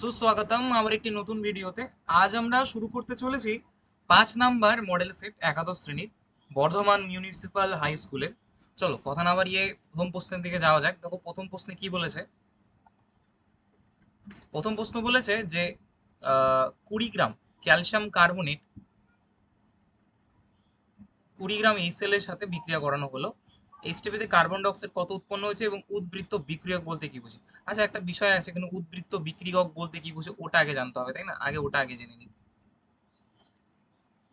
সুস্বাগতম আবার একটি নতুন ভিডিওতে। আজ আমরা শুরু করতে চলেছি 5 নাম্বার মডেল সেট একাদশ শ্রেণীর বর্ধমান মিউনিসিপাল হাই স্কুলের। চলো কথা না বাড়িয়ে প্রথম প্রশ্নের দিকে যাওয়া যাক। দেখো প্রথম প্রশ্নে কি বলেছে। প্রথম প্রশ্ন বলেছে যে 20 গ্রাম ক্যালসিয়াম কার্বনেট 20 গ্রাম HCl এর সাথে বিক্রিয়া করানো হলো। এইচটিপিতে কার্বন ডাই অক্সাইড কত উৎপন্ন হয়েছে এবং উদ্বৃত্ত বিক্রিয়ক বলতে কি বুঝি। আচ্ছা, একটা বিষয় আছে এখানে, উদ্বৃত্ত বিক্রিয়ক বলতে কি বুঝি ওটা আগে জানতে হবে, তাই না? আগে ওটা আগে জেনে নিই।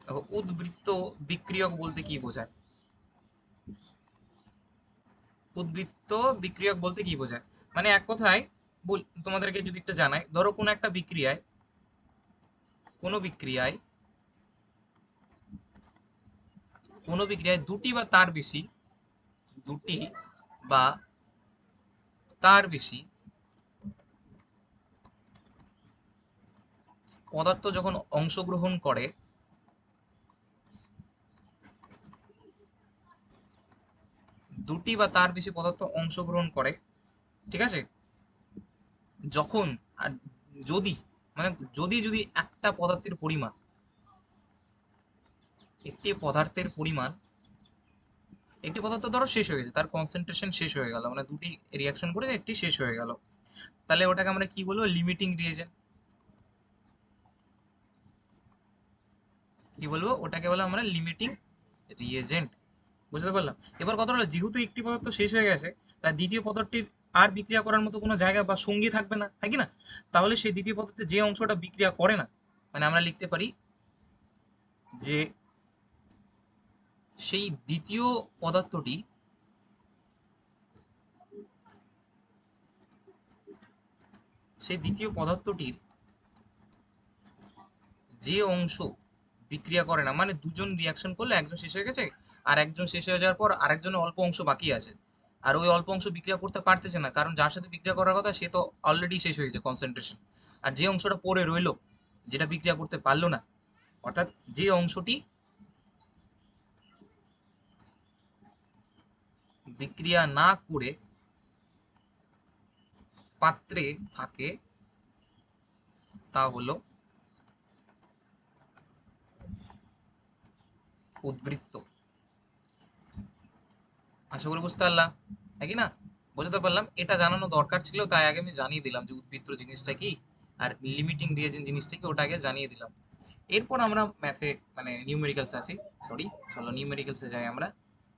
দেখো, উদ্বৃত্ত বিক্রিয়ক বলতে কি বোঝায়। উদ্বৃত্ত বিক্রিয়ক বলতে কি বোঝায় মানে এক কথায় তোমাদেরকে যদি একটা জানাই, ধরো কোনো বিক্রিয়ায় দুটি বা তার বেশি পদার্থ যখন অংশগ্রহণ করে, দুটি বা তার বেশি পদার্থ অংশগ্রহণ করে, ঠিক আছে, যখন আর যদি মানে যদি যদি একটি পদার্থের পরিমাণ একটি পদার্থ ধরো শেষ হয়ে গেছে, তার কনসেন্ট্রেশন শেষ হয়ে গেল, মানে দুটি রিয়াকশন করে একটি শেষ হয়ে গেল, তাহলে ওটাকে আমরা কি বলবো? Limiting reagent. কি বলবো ওটাকে? বলে আমরা লিমিটিং রিয়েজেন্ট। বুঝতে পারলাম। এবার কথা হলো, যেহেতু একটি পদার্থ শেষ হয়ে গেছে, তার দ্বিতীয় পদার্থটির আর বিক্রিয়া করার মতো কোনো জায়গা বা সঙ্গী থাকবে না, হয় কি না? তাহলে সেই দ্বিতীয় পদার্থে যে অংশটা বিক্রিয়া করে না, মানে আমরা লিখতে পারি যে সেই দ্বিতীয় পদার্থটি সেই দ্বিতীয় পদার্থটির যে অংশ বিক্রিয়া করে না, মানে দুজন রিয়াকশন করলে একজন শেষ হয়ে গেছে, আর একজন শেষ হয়ে যাওয়ার পর আরেকজনের অল্প অংশ বাকি আছে, আর ওই অল্প অংশ বিক্রিয়া করতে পারতেছে না, কারণ যার সাথে বিক্রিয়া করার কথা সে তো অলরেডি শেষ হয়ে গেছে কনসেন্ট্রেশন। আর যে অংশটা পড়ে রইলো, যেটা বিক্রিয়া করতে পারলো না, অর্থাৎ যে অংশটি বিক্রিয়া না করে পাত্রে থাকে, তা হলো উদ্বৃত্ত। আশা করি বুঝতে পারলাম, হ্যাঁ কি না? বুঝতে পারলাম, এটা জানানো দরকার ছিল, তাই আগে আমি জানিয়ে দিলাম যে উদ্বৃত্ত জিনিসটা কি আর লিমিটিং রিয়েজেন্ট জিনিসটা কি, ওটা আগে জানিয়ে দিলাম। এরপর আমরা ম্যাথে মানে নিউমেরিক্যালস আছি, সরি, চলো নিউমেরিক্যালসে যাই আমরা।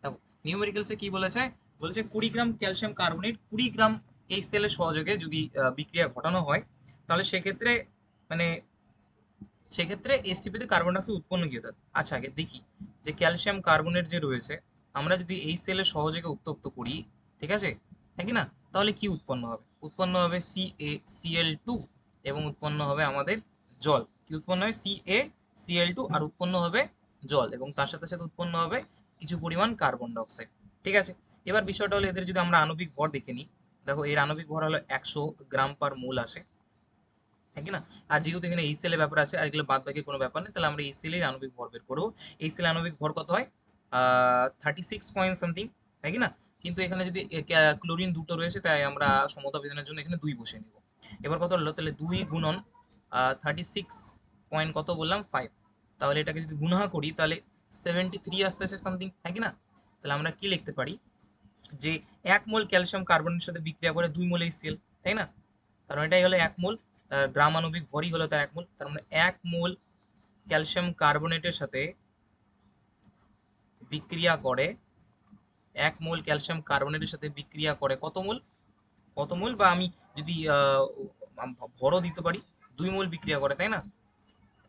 দেখো নিউমেরিক্যালসে কি বলেছে। বলেছে 20 গ্রাম ক্যালসিয়াম কার্বনেট 20 গ্রাম এই সেলের সহযোগে যদি বিক্রিয়া ঘটানো হয়, তাহলে মানে সেক্ষেত্রে এসটিপিতে কার্বন ডাইঅক্সাইড উৎপন্ন কি হতো। আচ্ছা, আগে দেখি যে ক্যালসিয়াম কার্বনেট যে রয়েছে, আমরা যদি এই সেলের সহযোগে উত্তপ্ত করি, ঠিক আছে, হ্যাঁ কি না, তাহলে কি উৎপন্ন হবে? উৎপন্ন হবে CaCl2, এবং উৎপন্ন হবে আমাদের জল। কি উৎপন্ন হবে? CaCl2, আর উৎপন্ন হবে জল, এবং তার সাথে সাথে উৎপন্ন হবে কিছু পরিমাণ কার্বন ডাইঅক্সাইড। ঠিক আছে, এবার বিষয়টা হলো এদের যদি আমরা আণবিক ভর দেখে নিই। দেখো এর আণবিক ভর হলো 100 গ্রাম/মোল আসে, হ্যাঁ কি না? আর যেহেতু এখানে এইচসিএল এর ব্যাপার আছে, আর এগুলো বাদ বাকি কোনো ব্যাপার নেই, তাহলে আমরা এইচসিএল এর আণবিক ভর বের করবো। এইচসিএল আণবিক ভর কত হয়? 36 পয়েন্ট সামথিং, তাই কি না? কিন্তু এখানে যদি ক্লোরিন দুটো রয়েছে, তাই আমরা সমতা বিধানের জন্য এখানে 2 বসে নিব। এবার কত হলো? তাহলে 2 গুণন 36 পয়েন্ট কত বললাম? 5। তাহলে এটাকে যদি গুণা করি, তাহলে 73 আসতেছে সামথিং, হ্যাঁ কি না? তাহলে আমরা কি লিখতে পারি যে 1 মোল ক্যালসিয়াম কার্বনের সাথে বিক্রিয়া করে 2 মোল এইচসিএল, তাই না? কারণ এটাই হলো 1 মোল, তার গ্রাম আণবিক ভরই হলো তার 1 মোল, তার মানে 1 মোল ক্যালসিয়াম কার্বনেটের সাথে বিক্রিয়া করে 1 মোল ক্যালসিয়াম কার্বনেটের সাথে বিক্রিয়া করে কত মোল বা আমি যদি ভরও দিতে পারি, 2 মোল বিক্রিয়া করে, তাই না?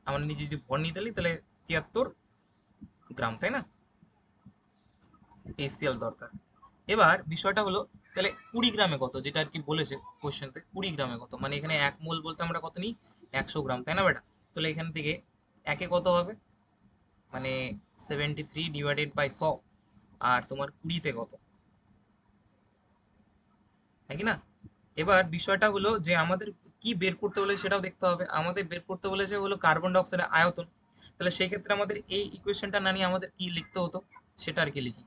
আমার নিজে যদি ভর নিতে তাহলে 73 গ্রাম, তাই না, এইচসিএল দরকার। এবার বিষয়টা হলো, তাহলে 20 গ্রামে কত, যেটা আর কি বলেছে কোশ্চেনতে, 20 গ্রামে কত, মানে এখানে 1 মোল বলতে আমরা কত নিই? 100 গ্রাম, তাই না বেটা? তাহলে এখান থেকে একে কত হবে, মানে 73/100, আর তোমার 20-তে কত, হ্যাঁ কি না? এবার বিষয়টা হলো যে আমাদের কি বের করতে বলে সেটাও দেখতে হবে। আমাদের বের করতে বলেছে হলো কার্বন ডাইঅক্সাইডের আয়তন। তাহলে সেক্ষেত্রে আমাদের এই ইকুয়েশনটা না নিয়ে আমাদের কি লিখতে হতো সেটা আর কি লিখি।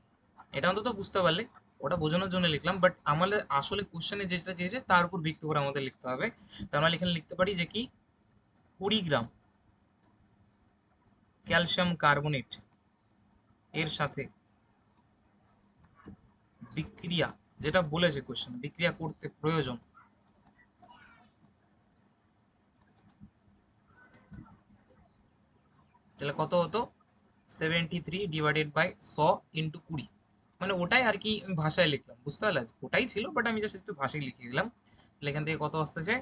এটা অন্তত বুঝতে পারলে ওটা বোঝানোর জন্য লিখলাম, বাট আমাদের আসলে কোশ্চেনে যেটা চেয়েছে তার উপর ভিত্তি করে আমাদের লিখতে হবে। তার মানে এখানে লিখতে পারি যে কি 20 গ্রাম ক্যালসিয়াম কার্বনেট এর সাথে বিক্রিয়া, যেটা বলেছে কোশ্চেন বিক্রিয়া করতে প্রয়োজন, তাহলে কত হতো 73 ডিভাইডেড বাই 100 ইন্টু 20। মানে ওটাই আর কি আমি ভাষায় লিখলাম, বুঝতে পারলে? ওটাই ছিল, বাট আমি জাস্ট একটু ভাষায় লিখে দিলাম। তাহলে এখান থেকে কত আসতেছে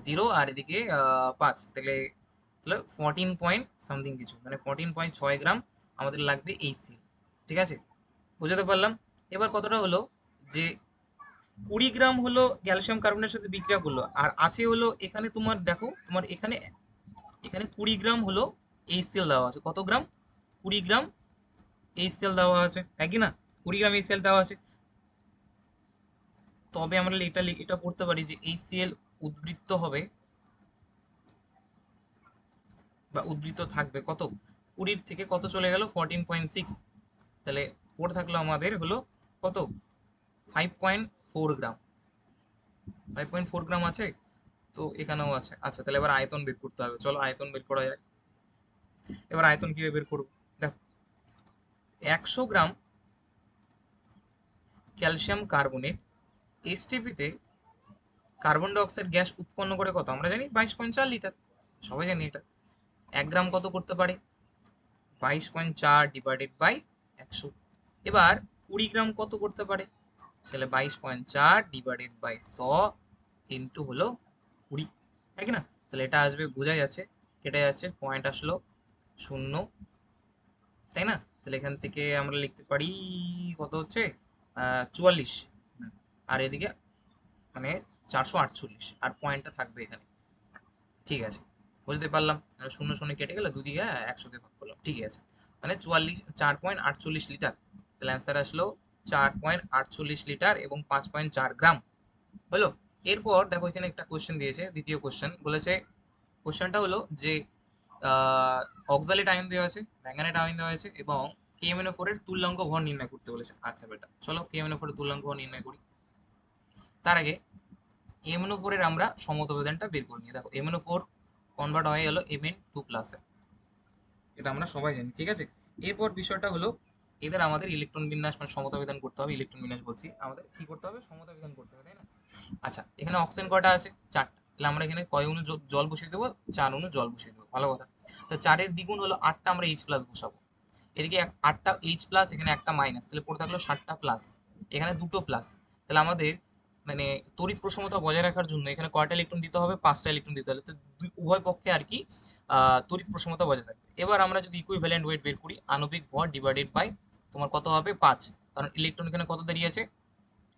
0, আর এদিকে 5, তাহলে তাহলে 14 পয়েন্ট সামথিং কিছু, মানে 14.6 গ্রাম আমাদের লাগবে এই সিএল। ঠিক আছে, বুঝাতে পারলাম? এবার কতটা হলো যে 20 গ্রাম হলো ক্যালসিয়াম কার্বনের সাথে বিক্রিয়া করলো, আর আছে হলো এখানে তোমার দেখো, তোমার এখানে এখানে 20 গ্রাম হলো এইচসিএল দেওয়া আছে। কত গ্রাম? 20 গ্রাম এইচসিএল দেওয়া আছে, একই না? 20 গ্রাম এইচসিএল দেওয়া আছে। তবে আমরা এটা করতে পারি যে এইচসিএল উদ্বৃত্ত হবে বা উদ্বৃত্ত থাকবে কত, 20 থেকে কত চলে গেল 14.6, তাহলে পড়ে থাকলো আমাদের হলো কত 5.4 গ্রাম। 5.4 গ্রাম আছে, তো এখানেও আছে। আচ্ছা, তাহলে এবার আয়তন বের করতে হবে, চলো আয়তন বের করা যাক। এবার আয়তন কিভাবে বের করবো? দেখো, 100 গ্রাম calcium carbonate এসটিপিতে carbon die oxide gas উৎপন্ন করে কত আমরা জানি 22.4 লিটার, সবাই জানি এটা। 1 গ্রাম কত করতে পারে 22.4 ডিভাইডেড বাই 100। এবার 20 গ্রাম কত করতে পারে, তাহলে 22.4 ডিভাইডেড বাই 100 ইন্টু হলো 20, তাই কি না? তাহলে এটা আসবে, বোঝা যাচ্ছে, কেটে যাচ্ছে, পয়েন্ট আসলো 0, তাই না? তাহলে এখান থেকে আমরা লিখতে পারি কত হচ্ছে 44, আর এদিকে মানে 448, আর পয়েন্টটা থাকবে এখানে। ঠিক আছে, বুঝতে পারলাম? শূন্য শূন্য কেটে গেলে দুদিকে 100 দিয়ে ভাগ করলাম, ঠিক আছে। মানে 4.48 লিটার, তাহলে অ্যান্সার আসলো 4.48 লিটার এবং 5.4 গ্রাম হলো। এরপর দেখো এখানে একটা কোশ্চেন দিয়েছে, দ্বিতীয় কোশ্চেন বলেছে, কোশ্চেনটা হলো যে অক্সালেট আয়ন দেওয়া আছে, ম্যাঙ্গানেট আয়ন দেওয়া আছে, এবং KMnO4 এর তুল্যাঙ্ক ভর নির্ণয় করতে বলেছে। আচ্ছা বেটা, চলো KMnO4 এর তুল্যাঙ্ক ভর নির্ণয় করি। তার আগে MnO4 এর আমরা সমতবিধানটা বের করে নিই। দেখো MnO4 কনভার্ট হয়ে গেল Mn2+, এটা আমরা সবাই জানি, ঠিক আছে। এরপর বিষয়টা হলো এদের আমাদের ইলেকট্রন বিন্যাস মানে সমতা বিধান করতে হবে। ইলেকট্রন বিন্যাস বলছি, আমাদের কি করতে হবে, সমতা বিধান করতে হবে, তাই না? আচ্ছা, এখানে অক্সিজেন কয়টা আছে 4টা, তাহলে আমরা এখানে কয় অণু জল বসিয়ে দেবো, 4 অণু জল বসিয়ে দেবো, ভালো কথা। তো 4-এর দ্বিগুণ হলো 8টা, আমরা H+ বসাবো। এদিকে 8টা H+, এখানে একটা মাইনাস, তাহলে পড়ে থাকলো 7টা প্লাস, এখানে দুটো প্লাস। তাহলে আমাদের মানে তড়িৎ প্রশমতা বজায় রাখার জন্য এখানে কয়টা ইলেকট্রন দিতে হবে, 5টা ইলেকট্রন দিতে হবে, তো উভয় পক্ষে আর কি তড়িৎ প্রশমতা বজায় থাকবে। এবার আমরা যদি ইকুইভ্যালেন্ট ওয়েট বের করি, আণবিক ভর ডিভাইডেড বাই তোমার কত হবে 5, কারণ ইলেকট্রন এখানে কত দাঁড়িয়েছে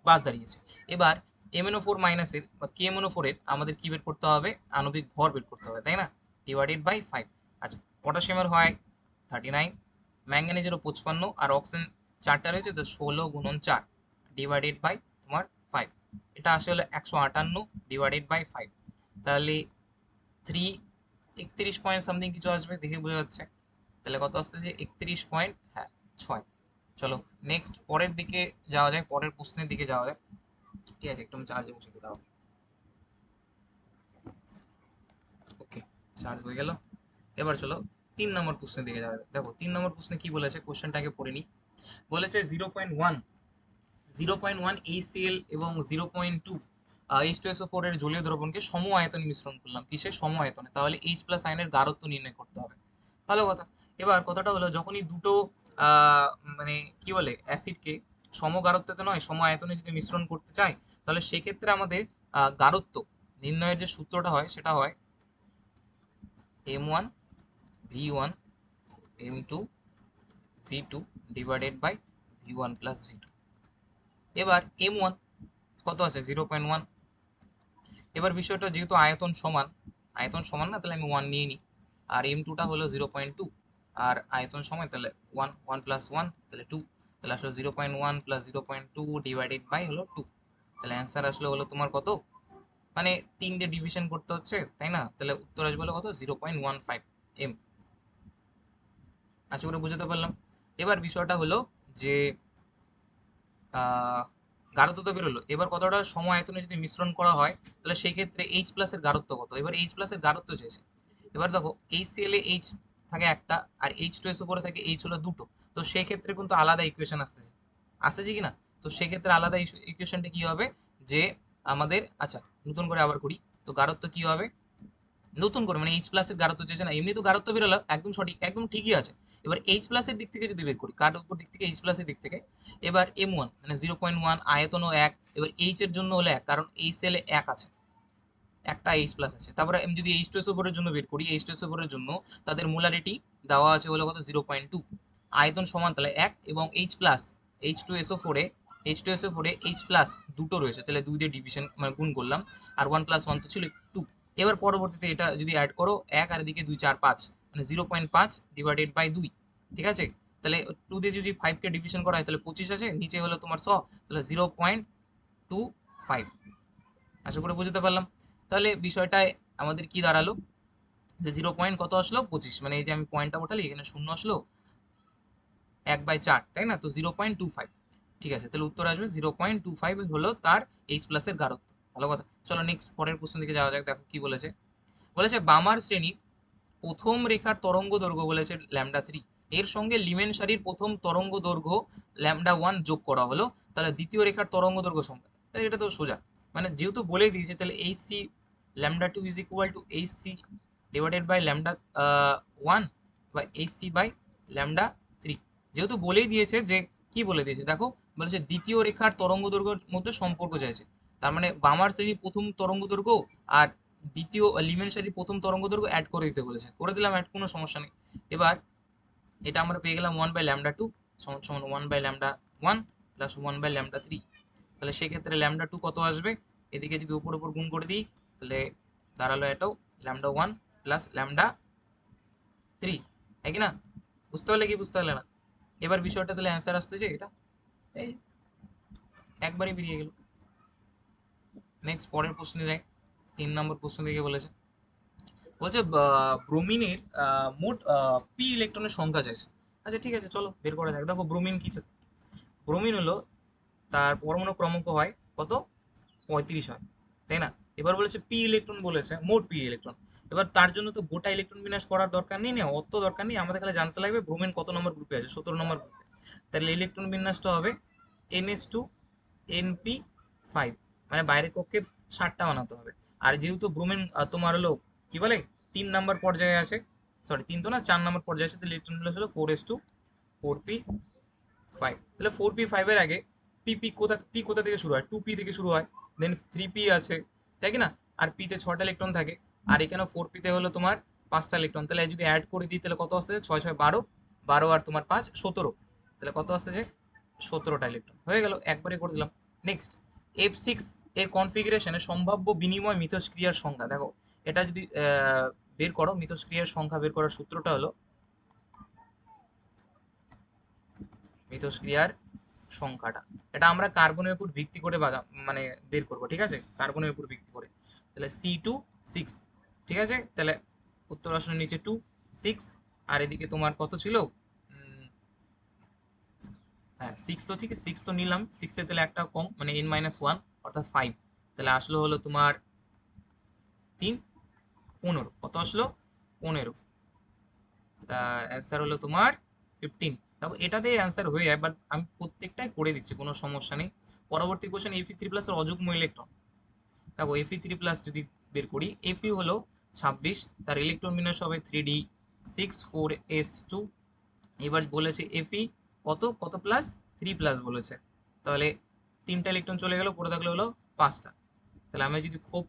5 দাঁড়িয়েছে। এবার MnO4 মাইনাসের বা KMnO4 এর আমাদের কি বের করতে হবে, আণবিক ভর বের করতে হবে, তাই না? Divided by 5। আচ্ছা, পটাশিয়ামের হয় 39, ম্যাঙ্গানিজেরও 55, আর অক্সিজেন 4টা রয়েছে, তো 16 গুণন 4 ডিভাইডেড বাই তোমার 5, এটা আসে হলো 158 ডিভাইডেড বাই 5, তাহলে 3 31 পয়েন্ট সামথিং কিছু আসবে, দেখে বোঝা যাচ্ছে। তাহলে কত আসতে যে 31 পয়েন্ট, হ্যাঁ 6। চলো নেক্সট পরের দিকে যাওয়া যায়, পরের প্রশ্নের দিকে যাওয়া যায়। ঠিক আছে, একটু আমি চার্জে বসে দিই, দাও। ওকে, চার্জ হয়ে গেল। এবার চলো 3 নম্বর প্রশ্নের দিকে যাওয়া যায়। দেখো 3 নম্বর প্রশ্নে কি বলেছে, কোশ্চেনটাকে পড়ে নিই। বলেছে 0.1 HCl এবং 0.2 H2SO4 এর জলীয় দ্রবণকে সম আয়তনে মিশ্রণ করলাম, কিসে সম আয়তনে, তাহলে H+ আয়নের গাঢ়ত্ব নির্ণয় করতে হবে, ভালো কথা। এবার কথাটা হলো যখনই দুটো আহ, মানে কি বলে অ্যাসিডকে সম গাঢ়ত্বে নয় সম আয়তনে যদি মিশ্রণ করতে চাই, তাহলে সেক্ষেত্রে আমাদের গাঢ়ত্ব নির্ণয়ের যে সূত্রটা হয় সেটা হয় M1 V1 M2 V2 divided by V1 plus V2। এবার M1 কত আছে 0.1। এবার বিষয়টা যেহেতু আয়তন সমান না, তাহলে আমি 1 নিয়ে নিই। আর M2টা হলো 0.2, আর আয়তন সমান, তাহলে 1 প্লাস 1 তাহলে 2, তাহলে আসলে 0.1 প্লাস 0.2 ডিভাইডেড বাই হলো 2, তাহলে অ্যান্সার আসলে হলো তোমার কত, মানে 3 দিয়ে ডিভিশন করতে হচ্ছে, তাই না? তাহলে উত্তর আসবে হলো কত 0.15 M। আশা করে বুঝতে পারলাম। এবার বিষয়টা হলো যে আহ গাঢ়ত্ব তো বেরোলো, এবার কতটা সম আয়তনে যদি মিশ্রণ করা হয় তাহলে সেই ক্ষেত্রে এইচ প্লাস এর গাঢ়ত্ব কত। এবার এইচ প্লাস এর গাঢ়ত্ব চেয়েছে। এবার দেখো HCl এ এইচ থাকে একটা, আর H2SO পরে থাকে এইচ হলো দুটো। তো সেক্ষেত্রে কিন্তু আলাদা ইকুয়েশন আসতেছে, আসতেছে কি না? তো সেক্ষেত্রে আলাদা ইকুয়েশনটা কি হবে, যে আমাদের, আচ্ছা নতুন করে আবার করি। তো গাঢ়ত্ব কি হবে, নতুন করে মানে এইচ প্লাস এর গাঢ়ত্ব চেয়েছে না, এমনি তো গাঢ়ত্ব বেরোলো একদম সঠিক, একদম ঠিকই আছে। এবার এইচ প্লাস এর দিক থেকে যদি বের করি, কার উপর দিক থেকে, এইচ প্লাস এর দিক থেকে। এবার M1 মানে 0.1, আয়তনও এক, এবার এইচ এর জন্য হলো এক, কারণ এই সেলে এক আছে, একটা এইচ প্লাস আছে। তারপরে আমি যদি H2SO4 এর জন্য বের করি, H2SO4 এর জন্য তাদের মোলারিটি দেওয়া আছে হলো কত, 0.2, আয়তন সমান তাহলে এক, এবং H plus H2SO4 A H2SO4 A H plus দুটো রয়েছে, তাহলে দুই দিয়ে ডিভিশন মানে গুণ করলাম, আর ওয়ান প্লাস ওয়ান তো ছিল টু। এবার পরবর্তীতে এটা যদি অ্যাড করো, এক আর এদিকে দুই, চার, পাঁচ, মানে 0.5 ডিভাইডেড বাই দুই, ঠিক আছে? তাহলে টু দিয়ে যদি ফাইভকে ডিভিশন করা হয় তাহলে 25 আছে, নিচে হলো তোমার 100, তাহলে 0.25। আশা করে বুঝতে পারলাম। তাহলে বিষয়টায় আমাদের কি দাঁড়ালো, যে 0 পয়েন্ট কত আসলো, 25, মানে এই যে আমি পয়েন্টটা ওঠালি এখানে শূন্য আসলো, 1/4, তাই না? তো 0.25, ঠিক আছে, তাহলে উত্তর আসবে 0.25 হলো তার এইচ প্লাস এর গাঢ়ত্ব। ভালো কথা। চলো নেক্সট পরের প্রশ্ন দিকে যাওয়া যাক। দেখো কি বলেছে, বলেছে বামার শ্রেণীর প্রথম রেখার তরঙ্গ দৈর্ঘ্য বলেছে λ3, এর সঙ্গে লিমেন সারির প্রথম তরঙ্গ দৈর্ঘ্য λ1 যোগ করা হলো, তাহলে দ্বিতীয় রেখার তরঙ্গ দৈর্ঘ্য সংখ্যা। তাহলে এটা তো সোজা, মানে যেহেতু বলে দিয়েছে তাহলে H C λ2 is equal to H C divided by λ1 বা এইচ সি বাই λ3। যেহেতু বলেই দিয়েছে, যে কি বলে দিয়েছে দেখো, বলেছে দ্বিতীয় রেখার তরঙ্গ দৈর্ঘ্যের মধ্যে সম্পর্ক চাইছে। তার মানে বামার শ্রেণীর প্রথম তরঙ্গ দৈর্ঘ্য আর দ্বিতীয় লিমেন সারির প্রথম তরঙ্গ দৈর্ঘ্য অ্যাড করে দিতে বলেছে, করে দিলাম অ্যাড, কোনো সমস্যা নেই। এবার এটা আমরা পেয়ে গেলাম 1/λ2 সমান সমান 1/λ1 প্লাস 1/λ3। তাহলে সেক্ষেত্রে λ2 কত আসবে, এদিকে যদি উপর উপর গুণ করে দিই তাহলে দাঁড়ালো এটাও λ1 প্লাস λ3, তাই কি না? বুঝতে পারলে কি বুঝতে পারলে না? এবার বিষয়টা তাহলে অ্যান্সার আসতেছে এটা, এই একবারই বেরিয়ে গেল। নেক্সট পরের প্রশ্নে যাই। 3 নম্বর প্রশ্ন দিকে বলেছে, বলছে ব্রোমিনের মোট পি ইলেকট্রনের সংখ্যা চাইছে। আচ্ছা ঠিক আছে, চলো বের করা যাক। দেখো ব্রোমিন কি, ব্রোমিন হলো তার পরমাণু ক্রমাঙ্ক হয় কত, 35 হয়, তাই না? এবার বলেছে পি ইলেকট্রন, বলেছে মোট পি ইলেকট্রন। এবার তার জন্য তো গোটা ইলেকট্রন বিন্যাস করার দরকার নেই, না অত দরকার নেই, আমাদের খালি জানতে লাগবে ব্রোমিন কত নম্বর গ্রুপে আছে, 17 নম্বর গ্রুপে। তাহলে ইলেকট্রন বিন্যাসটা হবে NH2 NP5, মানে বাইরের কক্ষে 60টা বানাতে হবে। আর যেহেতু ব্রোমিন তোমার হলো কি বলে 3 নম্বর পর্যায়ে আছে, সরি 3 তো না, 4 নম্বর পর্যায়ে আছে, তাহলে ইলেকট্রন বিন্যাস হলো 4s2 4p5। তাহলে 4p5 এর আগে পি কোথা থেকে শুরু হয়, 2p থেকে শুরু হয়, দেন 3p আছে, তাই কি না? আর p তে 6টা ইলেকট্রন থাকে, আর এখানে 4p তে হলো তোমার 5টা ইলেকট্রন। তাহলে যদি অ্যাড করে দিই তাহলে কত আসছে, 6 6 12, 12 আর তোমার 5 17, তাহলে কত আসছে, যে 17টা ইলেকট্রন হয়ে গেল, একবারে করে দিলাম। নেক্সট, F6 এর কনফিগারেশনে সম্ভাব্য বিনিময় মিথস্ক্রিয়ার সংখ্যা। দেখো এটা যদি বের করো, মিথস্ক্রিয়ার সংখ্যা বের করার সূত্রটা হলো, মিথস্ক্রিয়ার সংখ্যাটা, এটা আমরা কার্বনের উপর ভিত্তি করে মানে বের করব, ঠিক আছে, কার্বনের উপর ভিত্তি করে। তাহলে C2 6, ঠিক আছে, তাহলে উত্তর আসলে নিচে 2 6, আর এদিকে তোমার কত ছিল, হ্যাঁ 6 তো, ঠিক আছে 6 তো নিলাম, 6 এর তাহলে একটা কম মানে n-1 অর্থাৎ 5, তাহলে আসলো হলো তোমার 3 15, কত আসলো 15, অ্যান্সার হলো তোমার 15। দেখো এটাতে অ্যান্সার হয়ে যায়, বাট আমি প্রত্যেকটাই করে দিচ্ছি, কোনো সমস্যা নেই। পরবর্তী কোশ্চেন, Fe3+ এর অযুগ্ম ইলেকট্রন। দেখো Fe3+ যদি বের করি, Fe হলো 26, তার ইলেকট্রন বিন্যাস হবে 3d6 4s2। এবার বলেছে Fe কত কত প্লাস, 3+ বলেছে, তাহলে 3টা ইলেকট্রন চলে গেল, পড়ে থাকলে হলো 5টা। তাহলে আমি যদি খোপ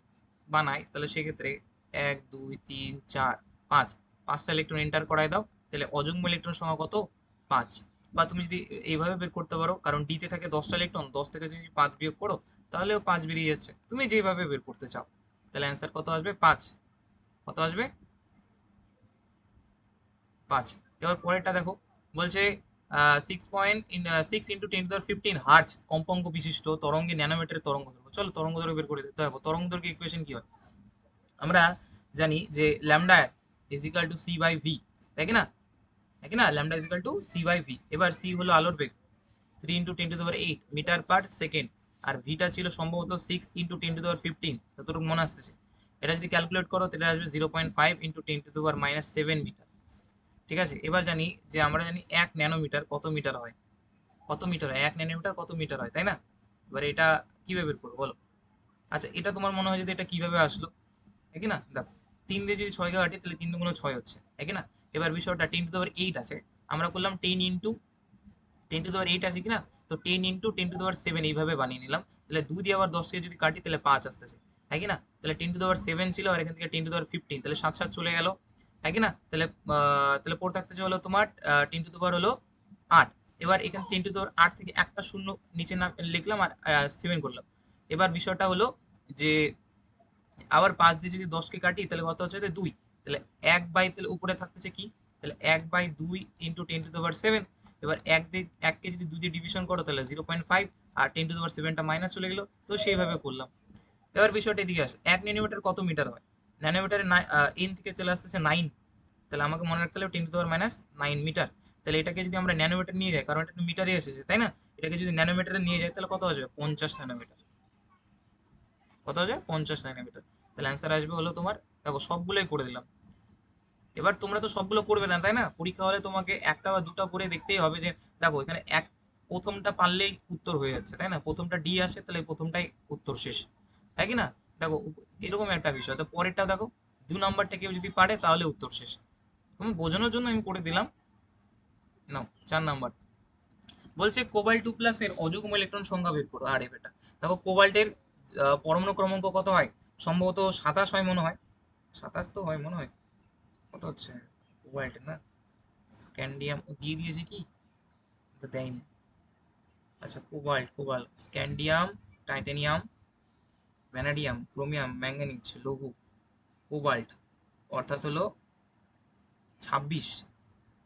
বানাই তাহলে সেক্ষেত্রে 1 2 3 4 5, 5টা ইলেকট্রন এন্টার করায় দাও, তাহলে অযুগ্ম ইলেকট্রন সংখ্যা কত, 5। বা তুমি যদি এইভাবে বের করতে পারো, কারণ ডি তে থাকে 10টা ইলেকট্রন, 10 থেকে যদি 5 বিয়োগ করো তাহলেও 5 বেরিয়ে যাচ্ছে, তুমি যেভাবে বের করতে চাও। তাহলে অ্যান্সার কত আসবে, 5, কত আসবে, 5। এবার পরেরটা দেখো, বলছে 6 × 10⁻15 হার্জ কম্পাঙ্ক বিশিষ্ট তরঙ্গে ন্যানোমিটারের তরঙ্গ দৈর্ঘ্য। চলো তরঙ্গ দৈর্ঘ্য বের করে দিতে। দেখো তরঙ্গ দৈর্ঘ্য ইকুয়েশন কি হয়, আমরা জানি যে lambda is equal to c/v, তাই কি না, তাই কি না, lambda is equal to c/v। এবার c হলো আলোর বেগ, 3 ইন্টু 10⁸ মিটার পার সেকেন্ড, আর ভিটা ছিল সম্ভবত 6 ইন্টু 10⁻15, যতটুকু মনে আসতেছে। এটা যদি ক্যালকুলেট করো তাহলে আসবে 0.5 ইন্টু 10⁻7 মিটার। ঠিক আছে, এবার জানি যে আমরা জানি 1 ন্যানোমিটার কত মিটার হয়, কত মিটার হয় 1 ন্যানোমিটার কত মিটার হয়, তাই না? এবার এটা কিভাবে বের করবো বলো? আচ্ছা, এটা তোমার মনে হয় যদি এটা কিভাবে আসলো, তাই কি না? দেখো, 3 দিয়ে যদি 6 কে কাটি তাহলে 3 দুগুণ 6 হচ্ছে, তাই কি না? এবার বিষয়টা 10⁸ আছে, আমরা করলাম 10 ইন্টু 10⁸ আছে কিনা, তো 10 ইন্টু 10⁻7 এইভাবে বানিয়ে নিলাম। তাহলে 2 দিয়ে আবার 10 কে যদি কাটি তাহলে 5 আসতেছে, তাই কি না? তাহলে 10⁻7 ছিল, আর এখান থেকে 10⁻15, তাহলে 7 7 চলে গেল, তাই কি না? তাহলে তাহলে পড়ে থাকতেছে হলো তোমার 10 হলো 8। এবার এখানে 10⁸ থেকে একটা শূন্য নিচে না লিখলাম আর 7 করলাম। এবার বিষয়টা হলো যে আবার 5 দিয়ে যদি 10 কে কাটি তাহলে কত হচ্ছে, 2। তাহলে 1 বাই, তাহলে উপরে থাকতেছে কি, তাহলে 1/2 ইন্টু 10⁻7। এবার 1 কে যদি 2 দিয়ে ডিভিশন করো তাহলে 0.5, আর 10⁻7টা মাইনাস চলে গেলো, তো সেইভাবে করলাম। এবার বিষয়টা এদিকে আসে, 1 ন্যানোমিটার কত মিটার হয়? ন্যানোমিটারে এন থেকে চলে আসতেছে 9, তাহলে আমাকে মনে রাখতে হবে 10⁻9 মিটার। তাহলে এটাকে যদি আমরা ন্যানোমিটার নিয়ে যাই, কারণ এটা মিটারে এসেছে, তাই না? এটাকে যদি ন্যানোমিটারে নিয়ে যাই তাহলে কত আসবে, 50 ন্যানোমিটার। কত আসবে, 50 ন্যানোমিটার। তাহলে অ্যান্সার আসবে হলো তোমার, দেখো সবগুলোই করে দিলাম। এবার তোমরা তো সবগুলো করবে না, তাই না? পরীক্ষা হলে তোমাকে একটা বা দুটো করে দেখতেই হবে যে, দেখো এখানে প্রথমটা পারলেই উত্তর হয়ে যাচ্ছে, তাই না? প্রথমটা ডি আসে তাহলে প্রথমটাই উত্তর শেষ, তাই কি না? দেখো, এরকম একটা বিষয়। তো পরেরটা দেখো, 2 নাম্বারটা কেউ যদি পারে তাহলে উত্তর শেষ। তুমি বোঝানোর জন্য আমি করে দিলাম। নাও, 4 নাম্বার বলছে কোবাল্ট 2+ এর অযুগ্ম ইলেকট্রন সংখ্যা বের করো। আরে বেটা, দেখো কোবাল্টের পরমাণু ক্রমাঙ্ক কত হয়? সম্ভবত 27 হয় মনে হয়, 27 তো হয় মনে হয়। কত হচ্ছে কোবাল্টের না, স্ক্যান্ডিয়াম দিয়ে দিয়েছে কি, তো দেয়নি। আচ্ছা, cobalt scandium, titanium, vanadium, chromium, manganese, লৌহ, কোবাল্ট, অর্থাৎ হলো 26।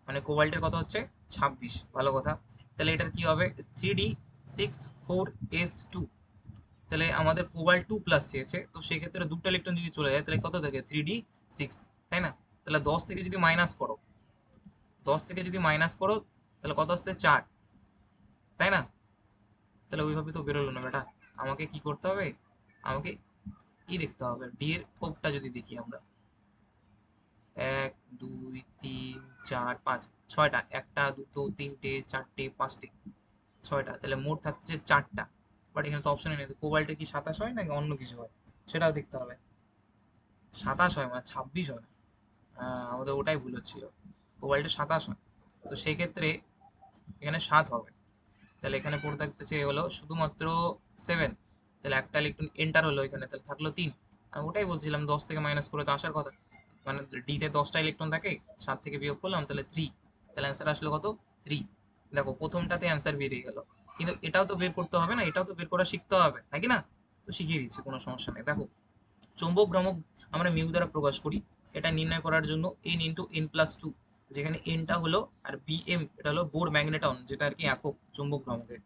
মানে কোবাল্টের কত হচ্ছে, 26। ভালো কথা। তাহলে এটার কি হবে, 3d64s2। তাহলে আমাদের কোবাল্ট 2+ চেয়েছে, তো সেক্ষেত্রে দুটো ইলেকট্রন যদি চলে যায় তাহলে কত থাকে, 3d6, তাই না? তাহলে 10 থেকে যদি মাইনাস করো, 10 থেকে যদি মাইনাস করো তাহলে কত আসছে, 4, তাই না? তাহলে ওইভাবে তো বেরোলো না বেটা, আমাকে কি করতে হবে, আমাকে ই দেখতে হবে, ডি এর থোপটা যদি দেখি আমরা, 1 2 3 4 5, 6টা, একটা দুটো তিনটে চারটে পাঁচটে, 6টা, তাহলে মোট থাকছে 4টা। বাট এখানে তো অপশনে নেই, কোবাল্টে কি 27 হয় নাকি অন্য কিছু হয়, সেটাও দেখতে হবে। 27 হয়, মানে 26 হয় না। আমাদের ওটাই ভুল হচ্ছিল, কোবাল্টে 27 হয়, তো সেক্ষেত্রে এখানে 7 হবে। তাহলে এখানে পড়ে থাকতেছে হলো শুধুমাত্র 7। তাহলে একটা ইলেকট্রন এন্টার হলো এখানে, তাহলে থাকলো 3। আমি ওটাই বলছিলাম 10 থেকে মাইনাস করে তো আসার কথা, মানে ডিতে 10টা ইলেকট্রন থাকে, 7 থেকে বিয়োগ করলাম তাহলে 3। তাহলে অ্যান্সার আসলো কত, 3। দেখো প্রথমটাতে অ্যান্সার বেরিয়ে গেল, কিন্তু এটাও তো বের করতে হবে না, এটাও তো বের করা শিখতে হবে, নাকি না? তো শিখিয়ে দিচ্ছি, কোনো সমস্যা নেই। দেখো, চৌম্বক ভ্রামক আমরা মিউ দ্বারা প্রকাশ করি। এটা নির্ণয় করার জন্য n ইন্টু n+2, যেখানে nটা হলো আর bm এটা হলো বোর ম্যাগনেটন, যেটা আর কি একক চৌম্বক ভ্রামকের।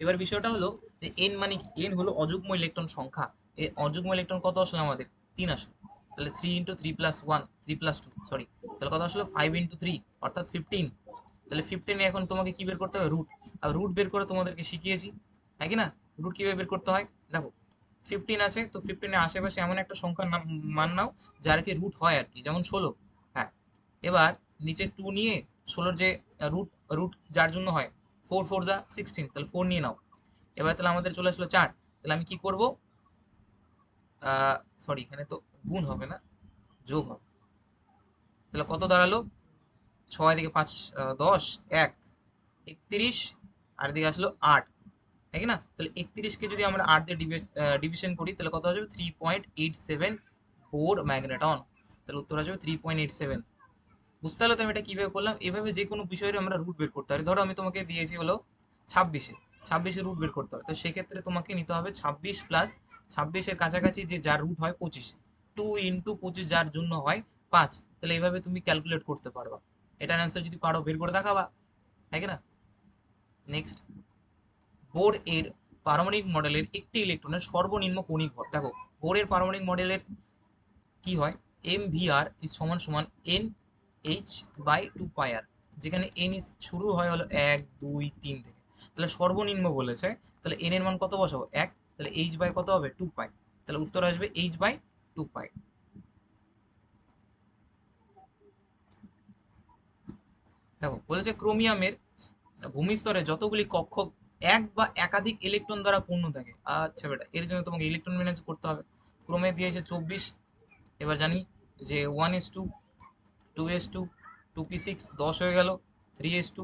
এবার বিষয়টা হলো যে n মানে কি, n হলো অযুগ্ম ইলেকট্রন সংখ্যা। এই অযুগ্ম ইলেকট্রন কত আসলো আমাদের, 3 আসলো। তাহলে 3 ইন্টু 3+1, 3+2 সরি, তাহলে কত আসলো, 5 ইন্টু 3 অর্থাৎ 15। তাহলে 15 এখন তোমাকে কি বের করতে হবে, রুট। আর রুট বের করে তোমাদেরকে শিখিয়েছি, হ্যাঁ কি না? রুট কিভাবে বের করতে হয়, দেখো 15 আছে, তো 15 এর আশেপাশে এমন একটা সংখ্যার মান নাও যার কি রুট হয় আর কি, যেমন 16। হ্যাঁ, এবার নিচে 2 নিয়ে 16-র যে রুট, রুট যার জন্য হয়, 4 4 যা 16, তাহলে 4 নিয়ে নাও। এবার তাহলে আমাদের চলে আসলো 4। তাহলে আমি কি করব, সরি এখানে তো গুণ হবে না, যোগ হবে। তাহলে কত দাঁড়ালো, 6 দিকে 5 10, 1 31, আর দিকে আসলো 8, তাই কি না? তাহলে 31কে যদি আমরা 8 দিয়ে ডিভিশন করি তাহলে কত আসবে, 3.87 বোর ম্যাগনেটন। তাহলে উত্তর আসবে 3.87। বুঝতে পারলে তো আমি এটা কিভাবে করলাম? এভাবে যে কোনো বিষয়ের আমরা রুট বের করতে পারি। ধরো আমি তোমাকে দিয়েছি হলো 26-এ, 26-এর রুট বের করতে হবে, তো সেক্ষেত্রে তোমাকে নিতে হবে 26 প্লাস 26-এর কাছাকাছি যে যার রুট হয় 25, 2 ইন্টু 25 যার জন্য হয় 5। তাহলে এইভাবে তুমি ক্যালকুলেট করতে পারবা। এটার অ্যান্সার যদি পারো বের করে দেখাবা, তাই কি না? নেক্সট, বোর এর পারমাণবিক মডেলের একটি ইলেকট্রনের সর্বনিম্ন কৌণিক ভর। দেখো, বোরের পারমাণবিক মডেলের কি হয়, এম ভি আর ইজ সমান সমান এন এইচ বাই 2 পাই আর, যেখানে এন ইজ শুরু হয় হলো 1 2 3 থেকে। তাহলে সর্বনিম্ন বলেছে, তাহলে এন এর মান কত বসাবো? 1। তাহলে এইচ বাই কত হবে? 2 পাই। তাহলে উত্তর আসবে এইচ বাই 2 পাই। দেখো বলেছে ক্রোমিয়ামের ভূমিস্তরে যতগুলি কক্ষক এক বা একাধিক ইলেকট্রন দ্বারা পূর্ণ থাকে। আচ্ছা বেটা, এর জন্য তোমাকে ইলেকট্রন ম্যানেজ করতে হবে। ক্রমে দিয়েছে 24। এবার জানি যে 1:2, 2:2, 2p6 10 হয়ে গেল, 3:2,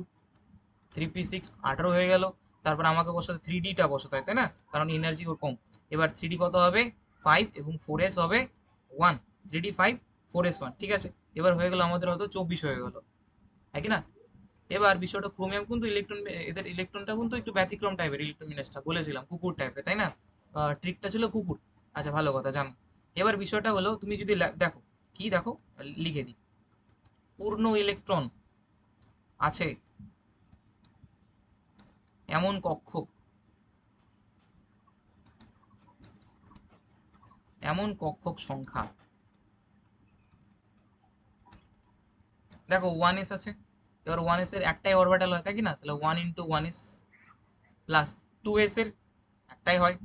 3p6 18 হয়ে গেল। তারপর আমাকে বসাতে 3d-টা বসাতে হয়, তাই না? কারণ এনার্জি ওর কম। এবার 3d কত হবে? 5 এবং 4s হবে 1। 3d 5, 4s 1, ঠিক আছে। এবার হয়ে গেল আমাদের হয়তো 24 হয়ে গেল, হ্যাঁ কি না? এবার বিষয়টা ক্রোমিয়াম কিন্তু ইলেকট্রন, এদের ইলেকট্রনটা কিন্তু একটু ব্যতিক্রম টাইপের ইলেকট্রন বিন্যাসটা, বলেছিলাম কুকুর টাইপের, তাই না? ট্রিকটা ছিল কুকুর। আচ্ছা ভালো কথা, জানো। এবার বিষয়টা হলো তুমি যদি দেখো, কি দেখো, লিখে দিই। পূর্ণ ইলেকট্রন আছে এমন কক্ষক, এমন কক্ষক সংখ্যা, দেখো 1s আছে। এবার 1s এর একটাই অরবিটাল হয়, তাই কি না? তাহলে 1 × 1s প্লাস 2s এর একটাই হয়,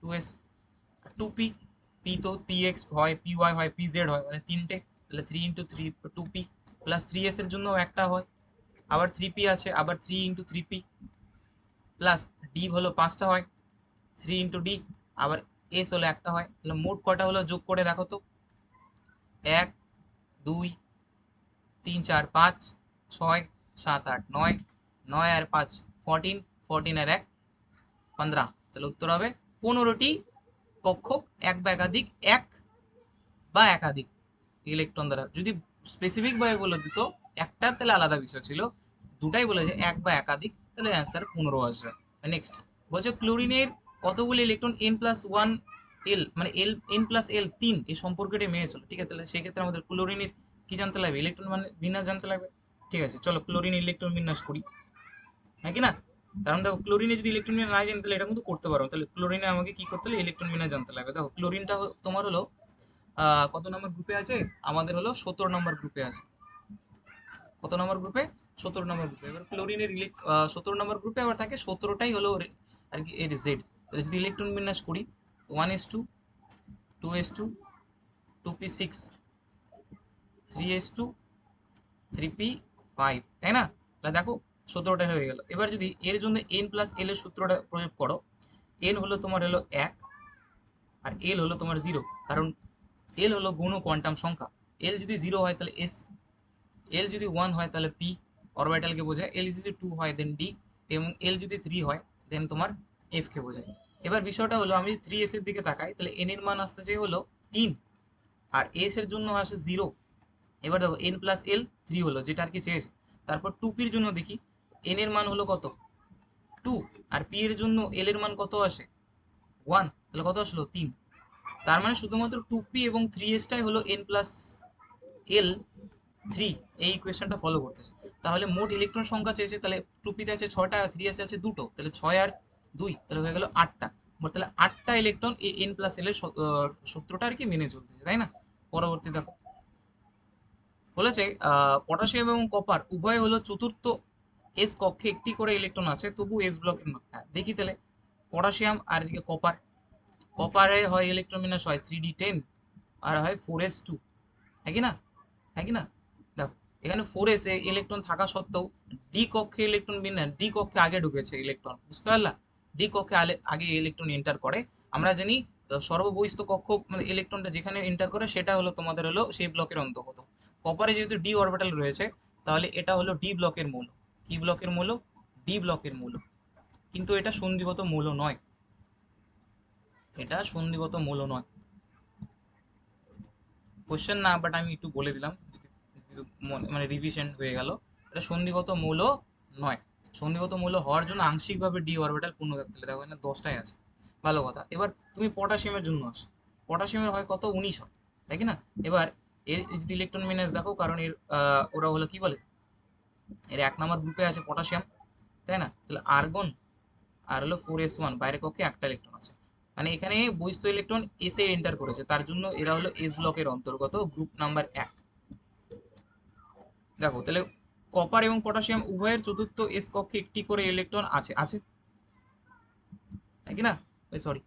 2s। 2p, p তো px হয়, py হয়, pz হয়, মানে তিনটে। তাহলে 3 × 3, 2p প্লাস 3s এর জন্য একটা হয়, আবার 3p আছে, আবার 3 × 3p প্লাস d হলো 5টা হয়, 3 × d, আবার s হলো একটা হয়। তাহলে মোট কয়টা হলো যোগ করে দেখো তো? 1, 2, 3, 4, 5, 6, 7, 8, 9, 9 আর 5 14, 14 আর 1 15। তাহলে উত্তর হবে 15টি কক্ষক এক বা একাধিক, এক বা একাধিক ইলেকট্রন দ্বারা। যদি স্পেসিফিক ভাবে বলে দিত একটা, তাহলে আলাদা বিষয় ছিল। দুটাই বলেছে এক বা একাধিক, তাহলে অ্যান্সার 15 আসবে। নেক্সট বলছে ক্লোরিনের কতগুলি ইলেকট্রন n+1 l, মানে n+l 3 এই সম্পর্কটি মেনে চলে, ঠিক আছে? তাহলে সেক্ষেত্রে আমাদের ক্লোরিনের কি জানতে লাগবে? ইলেকট্রন মানে বিন্যাস জানতে লাগবে। ঠিক আছে, চলো ক্লোরিন ইলেকট্রন বিন্যাস করি, হ্যাঁ কি না? কারণ দেখো ক্লোরিনে যদি ইলেকট্রন বিন্যাস না জানি তাহলে এটা কিন্তু করতে পারো। তাহলে ক্লোরিনে আমাকে কি করতে হবে? ইলেকট্রন বিন্যাস জানতে লাগবে। দেখো ক্লোরিনটা তোমার হলো কত নম্বর গ্রুপে আছে? আমাদের হলো 17 নম্বর গ্রুপে আছে। কত নম্বর গ্রুপে? 17 নম্বর গ্রুপে। এবার ক্লোরিনের 17 নম্বর গ্রুপে আবার থাকে 17টাই হলো আর কি এর জেড। তাহলে যদি ইলেকট্রন বিন্যাস করি 1s2, 2s2, 2p6, 3s2, 3p5, তাই না? তাহলে দেখো 17টা হয়ে গেল। এবার যদি এর জন্য n+l এর সূত্রটা প্রয়োগ করো, n হলো তোমার হলো 1 আর l হলো তোমার 0, কারণ l হলো গৌণ কোয়ান্টাম সংখ্যা। l যদি 0 হয় তাহলে s, l যদি 1 হয় তাহলে p অরবিটালকে বোঝায়, l যদি 2 হয় দেন d, এবং l যদি 3 হয় দেন তোমার f কে বোঝায়। এবার বিষয়টা হলো আমি 3s এর দিকে তাকাই, তাহলে n এর মান আসতেছে হলো 3 আর s এর জন্য আসে 0। এবার দেখো n+l 3 হলো, যেটা আর কি চেয়েছে। তারপর 2p এর জন্য দেখি n এর মান হলো কত? 2। আর p এর জন্য l এর মান কত আসে? 1। তাহলে কত আসলো? 3। তার মানে শুধুমাত্র 2p এবং 3s টাই হলো n+l 3 এই ইকুয়েশনটা ফলো করতেছে। তাহলে মোট ইলেকট্রন সংখ্যা চেয়েছে, তাহলে 2p তে আছে 6টা আর 3s আছে 2টো, তাহলে 6 আর 2, তাহলে হয়ে গেল 8টা। মোট তাহলে 8টা ইলেকট্রন এই n+l এর সূত্রটা আর কি মেনে চলতেছে, তাই না? পরবর্তী দেখো বলেছে পটাশিয়াম এবং কপার উভয় হলো চতুর্থ এস কক্ষে একটি করে ইলেকট্রন আছে, তবু এস ব্লকের নয়। হ্যাঁ দেখি তাহলে, পটাশিয়াম আর এদিকে কপার, কপারে হয় ইলেকট্রন বিন্যাস হয় 3d10 আর হয় 4s2, হ্যাঁ কি না? হ্যাঁ কি না? দেখো এখানে 4s এ ইলেকট্রন থাকা সত্ত্বেও ডি কক্ষে ইলেকট্রন বিন্যাস, ডি কক্ষে আগে ঢুকেছে ইলেকট্রন, বুঝতে পারলা? ডি কক্ষে আগে ইলেকট্রন এন্টার করে। আমরা জানি সর্ববহিস্থ কক্ষ মানে ইলেকট্রনটা যেখানে এন্টার করে সেটা হলো তোমাদের হলো সেই ব্লকের অন্তর্গত। কপারে যেহেতু ডি অরবিটাল রয়েছে, তাহলে এটা হলো ডি ব্লকের মৌল। কি ব্লকের মৌল? ডি ব্লকের মৌল। কিন্তু এটা সন্ধিগত মৌল নয়, এটা সন্ধিগত মৌল নয়। কোশ্চেন না, বাট আমি একটু বলে দিলাম, মানে রিভিশন হয়ে গেল। এটা সন্ধিগত মৌল নয়। সন্ধিগত মৌল হওয়ার জন্য আংশিকভাবে ডি অরবিটাল পূর্ণ থাকতে হবে। দেখো এখানে 10টাই আছে, ভালো কথা। এবার তুমি পটাশিয়ামের জন্য আসো, পটাশিয়ামের হয় কত? 19 হয়, তাই কি না? এবার এর যদি ইলেকট্রন বিন্যাস দেখো, কারণ এর ওরা হলো কি বলে, এর 1 নম্বর গ্রুপে আছে পটাশিয়াম, তাই না? তাহলে আর্গন আর হলো 4s1, বাইরের কক্ষে একটা ইলেকট্রন আছে, মানে এখানে বহিস্থ ইলেকট্রন এস এ এন্টার করেছে, তার জন্য এরা হলো এস ব্লকের অন্তর্গত, গ্রুপ নাম্বার 1। দেখো তাহলে কপার এবং পটাশিয়াম উভয়ের চতুর্থ এস কক্ষে একটি করে ইলেকট্রন আছে আছে নাকি না? সরি,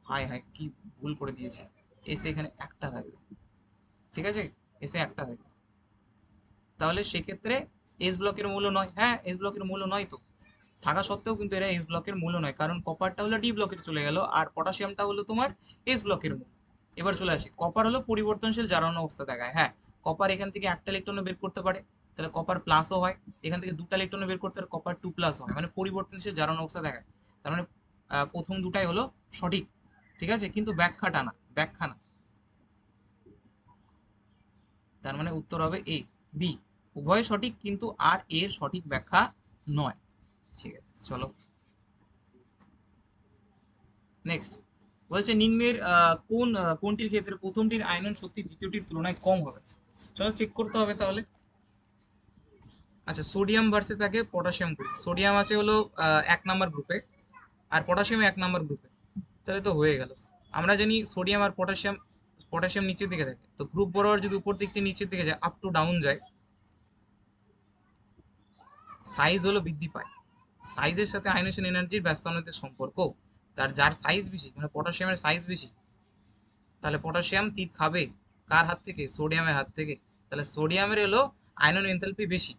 হাই হাই কি ভুল করে দিয়েছি, এসে এখানে একটা থাকবে, ঠিক আছে, এসে একটা থাকবে। তাহলে সেক্ষেত্রে এস ব্লকের মূল্য নয়, হ্যাঁ এস ব্লকের মূল্য নয় তো, থাকা সত্ত্বেও কিন্তু এরা এস ব্লকের মূল্য নয়, কারণ কপারটা হলো ডি ব্লকের চলে গেল আর পটাশিয়ামটা হলো তোমার এস ব্লকের মূল। এবার চলে আসি, কপার হলো পরিবর্তনশীল জারণ অবস্থা দেখায়, হ্যাঁ কপার এখান থেকে একটা ইলেকট্রন বের করতে পারে, তাহলে কপার প্লাসও হয়, এখান থেকে দুটা ইলেকট্রন বের করতে পারে, কপার টু প্লাস হয়, মানে পরিবর্তনশীল জারণ অবস্থা দেখায়। তার মানে প্রথম দুটাই হলো সঠিক, ঠিক আছে, কিন্তু ব্যাখ্যাটা না, ব্যাখ্যা না। তার মানে উত্তর হবে এ, বি উভয় সঠিক কিন্তু আর এর সঠিক ব্যাখ্যা নয়। ঠিক আছে চলো নেক্সট। বলছে নিম্নের কোনটির ক্ষেত্রে প্রথমটির আয়নন শক্তি দ্বিতীয়টির তুলনায় কম হবে? চলো চেক করতে হবে তাহলে। আচ্ছা সোডিয়াম ভার্সেস আগে পটাশিয়াম গ্রুপ, সোডিয়াম আছে হলো 1 নম্বর গ্রুপে আর পটাশিয়াম 1 নম্বর গ্রুপে, তাহলে তো হয়ে গেল। আমরা জানি সোডিয়াম আর পটাশিয়াম, পটাশিয়াম নিচের দিকে থাকে, তো গ্রুপ বরাবর যদি উপর দিক থেকে নিচের দিকে যায়, আপ টু ডাউন যায়, সাইজ হলো বৃদ্ধি পায়, সাইজের সাথে আয়নেশন এনার্জির ব্যস্তানুপাতিক সম্পর্ক, তার যার সাইজ বেশি মানে পটাশিয়ামের সাইজ বেশি, তাহলে পটাশিয়াম তীর খাবে কার হাত থেকে? সোডিয়ামের হাত থেকে। তাহলে সোডিয়ামের এলো আয়নন এনথালপি বেশি,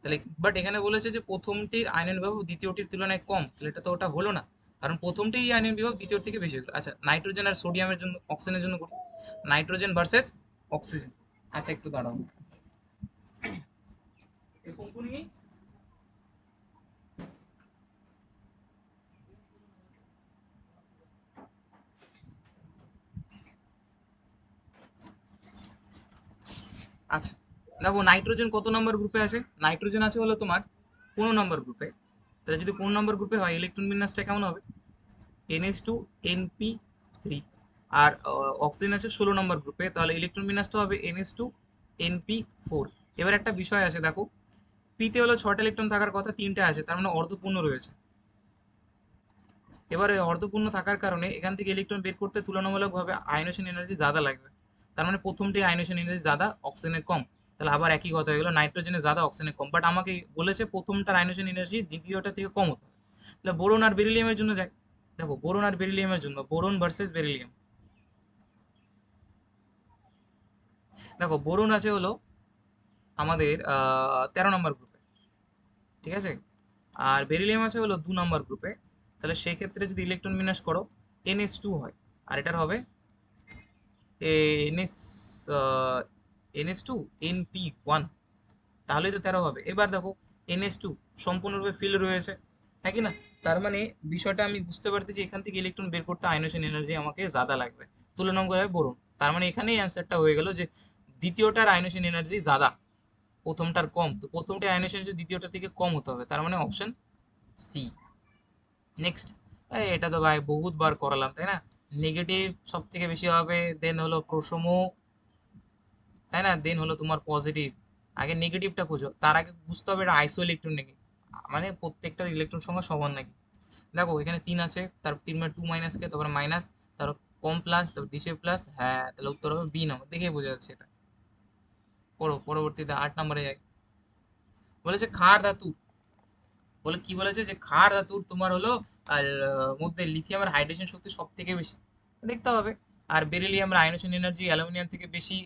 তাহলে বাট এখানে বলেছে যে প্রথমটির আয়নন বিভব দ্বিতীয়টির তুলনায় কম, তাহলে এটা তো ওটা হলো না, কারণ প্রথমটির আয়নন বিভব দ্বিতীয়র থেকে বেশি হলো। আচ্ছা নাইট্রোজেন আর সোডিয়ামের জন্য, অক্সিজেনের জন্য করি, নাইট্রোজেন ভার্সেস অক্সিজেন। আচ্ছা একটু দাঁড়াও, এরকম করি। আচ্ছা দেখো নাইট্রোজেন কত নম্বর গ্রুপে আছে? নাইট্রোজেন আছে হলো তোমার 15 নম্বর গ্রুপে, তাহলে যদি 15 নম্বর গ্রুপে হয় ইলেকট্রন বিন্যাসটা কেমন হবে? NH2 NP3। আর অক্সিজেন আছে 16 নম্বর গ্রুপে, তাহলে ইলেকট্রন বিন্যাসটা হবে NH2 NP4। এবার একটা বিষয় আছে দেখো, পিতে হলো 6টা ইলেকট্রন থাকার কথা, 3টে আছে, তার মানে অর্ধপূর্ণ রয়েছে। এবারে অর্ধপূর্ণ থাকার কারণে এখান থেকে ইলেকট্রন বের করতে তুলনামূলকভাবে আয়নেশন এনার্জি জ্যাদা লাগবে, তার মানে প্রথমটি আয়নেশন এনার্জি জ্যাদা অক্সিজেনের কম, তাহলে আবার একই কথা হয়ে গেলো, নাইট্রোজেনের জ্যাদা অক্সিজেনের কম, বাট আমাকে বলেছে প্রথমটার আয়নেশন এনার্জি দ্বিতীয়টা থেকে কম হতে হবে। তাহলে বোরন আর বেরিলিয়ামের জন্য যাই, দেখো বোরন আর বেরিলিয়ামের জন্য, বোরন ভার্সেস বেরিলিয়াম, দেখো বোরন আছে হলো আমাদের 13 নম্বর গ্রুপে, ঠিক আছে, আর বেরিলিয়াম আছে হলো 2 নম্বর গ্রুপে, তাহলে সেই ক্ষেত্রে যদি ইলেকট্রন বিন্যাস করো NH2 হয়, আর এটার হবে NH NH2 NP1, তাহলেই তো 13 হবে। এবার দেখো NH2 সম্পূর্ণরূপে ফিল রয়েছে, হ্যাঁ কি না? তার মানে বিষয়টা আমি বুঝতে পারতেছি, এখান থেকে ইলেকট্রন বের করতে আয়নেশন এনার্জি আমাকে জ্যাদা লাগবে তুলনামূলকভাবে বোরন, তার মানে এখানেই অ্যান্সারটা হয়ে গেল যে দ্বিতীয়টার আয়নেশন এনার্জি জ্যাদা, প্রথমটার কম, তো প্রথমটা আয়নেশন এনার্জি দ্বিতীয়টার থেকে কম হতে হবে, তার মানে অপশন সি। নেক্সট, এটা তো ভাই বহুত বার করালাম তাই না? নেগেটিভ সব থেকে বেশি হবে, দেন হলো প্রশম, তাই না, দেন হলো তোমার পজিটিভ। আগে নেগেটিভটা খুঁজো, তার আগে বুঝতে হবে এটা আইসো ইলেকট্রন নাকি, মানে প্রত্যেকটার ইলেকট্রন সংখ্যা সমান নাকি। দেখো এখানে 3 আছে, তার 3 মানে 2 মাইনাস কে, তারপরে মাইনাস, তারপর কম প্লাস, তারপর দিশে প্লাস, হ্যাঁ তাহলে উত্তর হবে বি নম্বর, দেখে বোঝা যাচ্ছে এটা। পড়ো পরবর্তীতে 8 নম্বরে যাই। বলেছে ক্ষার ধাতু, বলে কি বলেছে যে ক্ষার ধাতুর তোমার হলো আর মধ্যে লিথিয়ামের হাইড্রেশন শক্তি সব থেকে বেশি, দেখতে হবে। আর বেরিলিয়ামের আয়নেশন এনার্জি অ্যালুমিনিয়াম থেকে বেশি,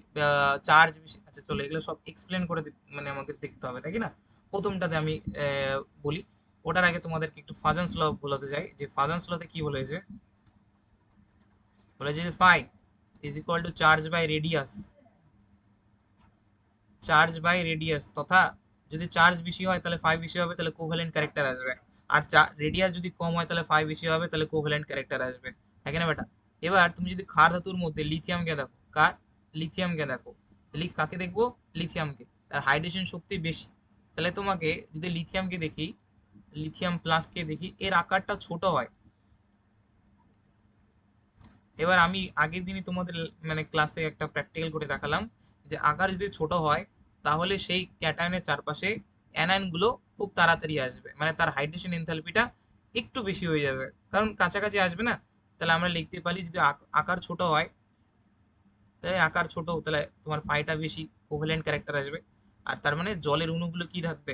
চার্জ বেশি। আচ্ছা চলো এগুলো সব এক্সপ্লেন করে মানে আমাকে দেখতে হবে তাই কি না? প্রথমটাতে আমি বলি, ওটার আগে তোমাদেরকে একটু ফাজান্স ল বলাতে চাই, যে ফাজান্স লতে কি বলেছে, বলেছে যে phi is equal to charge by radius তথা যদি চার্জ বেশি হয় তাহলে ফাই বেশি হবে, তাহলে কোভ্যালেন্ট ক্যারেক্টার আসবে, আর রেডিয়াস যদি কম হয় তাহলে ফাই বেশি হবে, তাহলে কোভ্যালেন্ট ক্যারেক্টার আসবে, তাই না বেটা? এবার তুমি যদি ক্ষার ধাতুর মধ্যে লিথিয়ামকে দেখো, লিথিয়ামকে দেখো, কাকে দেখবো? লিথিয়ামকে, তার হাইড্রেশন শক্তি বেশি, তাহলে তোমাকে যদি লিথিয়ামকে দেখি, লিথিয়াম প্লাসকে দেখি, এর আকারটা ছোট হয়। এবার আমি আগের দিনই তোমাদের মানে ক্লাসে একটা প্র্যাকটিক্যাল করে দেখালাম, যে আকার যদি ছোট হয় তাহলে সেই ক্যাটায়নের চারপাশে অ্যানায়ন গুলো খুব তাড়াতাড়ি আসবে, মানে তার হাইড্রেশন এনথালপিটা একটু বেশি হয়ে যাবে, কারণ কাছাকাছি আসবে না। তাহলে আমরা লিখতে পারি যদি আকার ছোট হয়, তাহলে আকার ছোট তাহলে তোমার ফাইটা বেশি, কোভ্যালেন্ট ক্যারেক্টার আসবে। আর তার মানে জলের অণুগুলো কি থাকবে,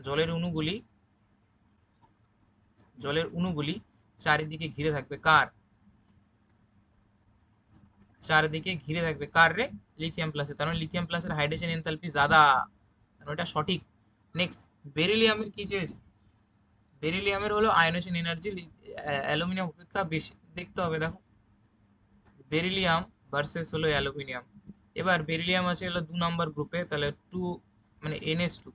জলের অণুগুলি জলের অণুগুলি চারিদিকে ঘিরে থাকবে কার, চারিদিকে ঘিরে থাকবে কার রে, লিথিয়াম প্লাসের। তার মানে লিথিয়াম প্লাসের হাইড্রোজেন এনথালপি ज्यादा, তার মানে এটা সঠিক। নেক্সট, বেরিলিয়ামের কি চেয়েছে, বেরিলিয়ামের হলো আয়নেশন এনার্জি অ্যালুমিনিয়াম অপেক্ষা বেশি। দেখতে হবে, দেখো বেরিলিয়াম ভার্সেস হলো অ্যালুমিনিয়াম। এবার বেরিলিয়াম আছে হলো 2 নম্বর গ্রুপে, তাহলে 2 মানে NH2,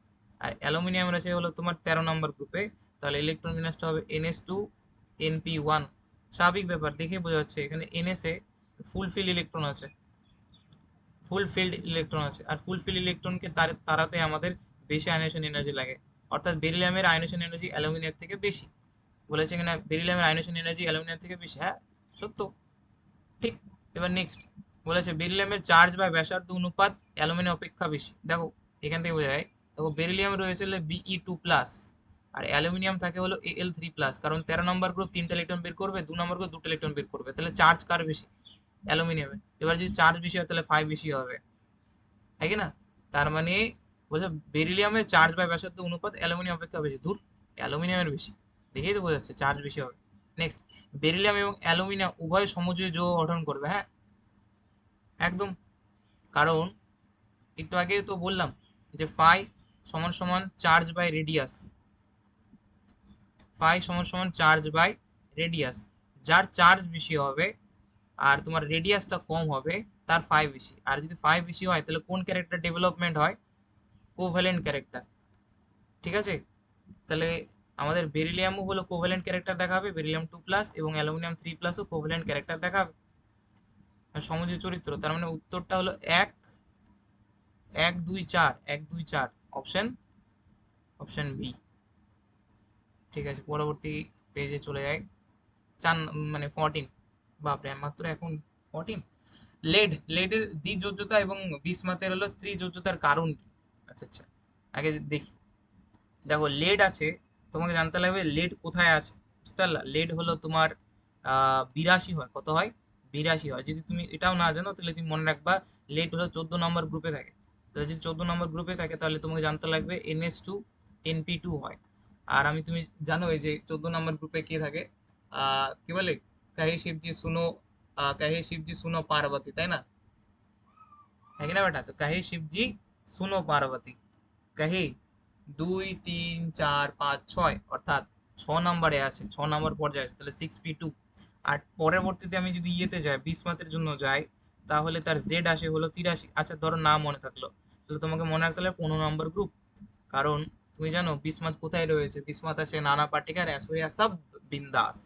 আর অ্যালুমিনিয়াম আছে হলো তোমার 13 নম্বর গ্রুপে, তাহলে ইলেকট্রন বিন্যাসটা হবে NH2 NP1। স্বাভাবিক ব্যাপার, দেখে বোঝা যাচ্ছে এখানে NS এ ফুলফিল ইলেকট্রন আছে, ফুলফিল্ড ইলেকট্রন আছে, আর ফুলফিল ইলেকট্রনকে তারাতে আমাদের বেশি আয়নেশন এনার্জি লাগে। অর্থাৎ বেরিলিয়ামের আয়নেশন এনার্জি অ্যালুমিনিয়াম থেকে বেশি। বলেছে কিনা বেরিলিয়ামের আয়নেশন এনার্জি অ্যালুমিনিয়াম থেকে বেশি, হ্যাঁ সত্য, ঠিক। এবার নেক্সট বলেছে বেরিলিয়ামের চার্জ বা ব্যাসার্ধ অনুপাত অ্যালুমিনিয়াম অপেক্ষা বেশি। দেখো এখান থেকে বোঝা যায়, দেখো বেরিলিয়াম রয়েছে হলো Be2+, আর অ্যালুমিনিয়াম থাকে হলো Al3+। কারণ 13 নম্বর গ্রুপ 3টা ইলেকট্রন বের করবে, 2 নম্বর গ্রুপ 2টা ইলেকট্রন বের করবে, তাহলে চার্জ কার বেশি, অ্যালুমিনিয়ামের। এবার যদি চার্জ বেশি হয় তাহলে ফাই বেশি হবে, তাই কি না? তার মানে বলছে বেরিলিয়ামের চার্জ বা ব্যাসার্ধ অনুপাত অ্যালুমিনিয়াম অপেক্ষা বেশি। ধুর, অ্যালুমিনিয়ামের বেশি, দেখেই তো বোঝা যাচ্ছে চার্জ বেশি হবে। নেক্সট, বেরিলিয়াম এবং অ্যালুমিনিয়াম উভয় সমযোজী যৌগ গঠন করবে, হ্যাঁ একদম। কারণ একটু আগে তো বললাম যে ফাই সমান সমান চার্জ বাই রেডিয়াস, ফাই সমান সমান চার্জ বাই রেডিয়াস। যার চার্জ বেশি হবে আর তোমার রেডিয়াসটা কম হবে তার ফাই বেশি। আর যদি ফাই বেশি হয় তাহলে কোন ক্যারেক্টার ডেভেলপমেন্ট হয়, কোভ্যালেন্ট ক্যারেক্টার, ঠিক আছে। তাহলে আমাদের বেরিলিয়ামও হলো কোভ্যালেন্ট ক্যারেক্টার দেখাবে, বেরিলিয়াম 2+, এবং অ্যালুমিনিয়াম 3+ও কোভ্যালেন্ট ক্যারেক্টার দেখাবে, সমযোজী চরিত্র। তার মানে উত্তরটা হলো 1 1 2 4 1 2 4, অপশন অপশন বি। ঠিক আছে, পরবর্তী পেজে চলে যায়। চার মানে 14, বাপরে মাত্র এখন 14। লেডের দ্বিযোজ্যতা এবং বিসমাথের হলো ত্রিযোজ্যতার কারণ কি? আচ্ছা আচ্ছা, আগে দেখি। দেখো লেড আছে, তোমাকে জানতে লাগবে লেড কোথায় আছে, বুঝতে পারলা? লেড হলো তোমার 82 হয়, কত হয়, 82 হয়। যদি তুমি এটাও না জানো তাহলে তুমি মনে রাখবা লেড হলো 14 নম্বর গ্রুপে থাকে। তাহলে যদি 14 নম্বর গ্রুপে থাকে তাহলে তোমাকে জানতে লাগবে NH2 NP2 হয়। আর আমি তুমি জানো এই যে 14 নম্বর গ্রুপে কে থাকে, কি বলে, কাহে শিবজি সুনো, কাহে শিবজি সুনো পার্বতী, তাই না? है कि ना बेटा? तो कहे शिव जी सुनो पार्वती, कहे 2 3 4 5 6, অর্থাৎ 6 নম্বরে আছে, 6 নম্বর পর্যায়ে আছে, তাহলে 6p2। আর পরবর্তীতে আমি যদি ইয়েতে যাই বিসমাতের জন্য যাই, তাহলে তার জেড আসে হলো 83। আচ্ছা ধরো না মনে থাকলো, তাহলে তোমাকে মনে রাখতে হবে 15 নম্বর গ্রুপ। কারণ তুমি জানো বিসমাত কোথায় রয়েছে, বিসমাত আছে নানা পাটেকার অ্যাসোরিয়া সব বিন্দাস,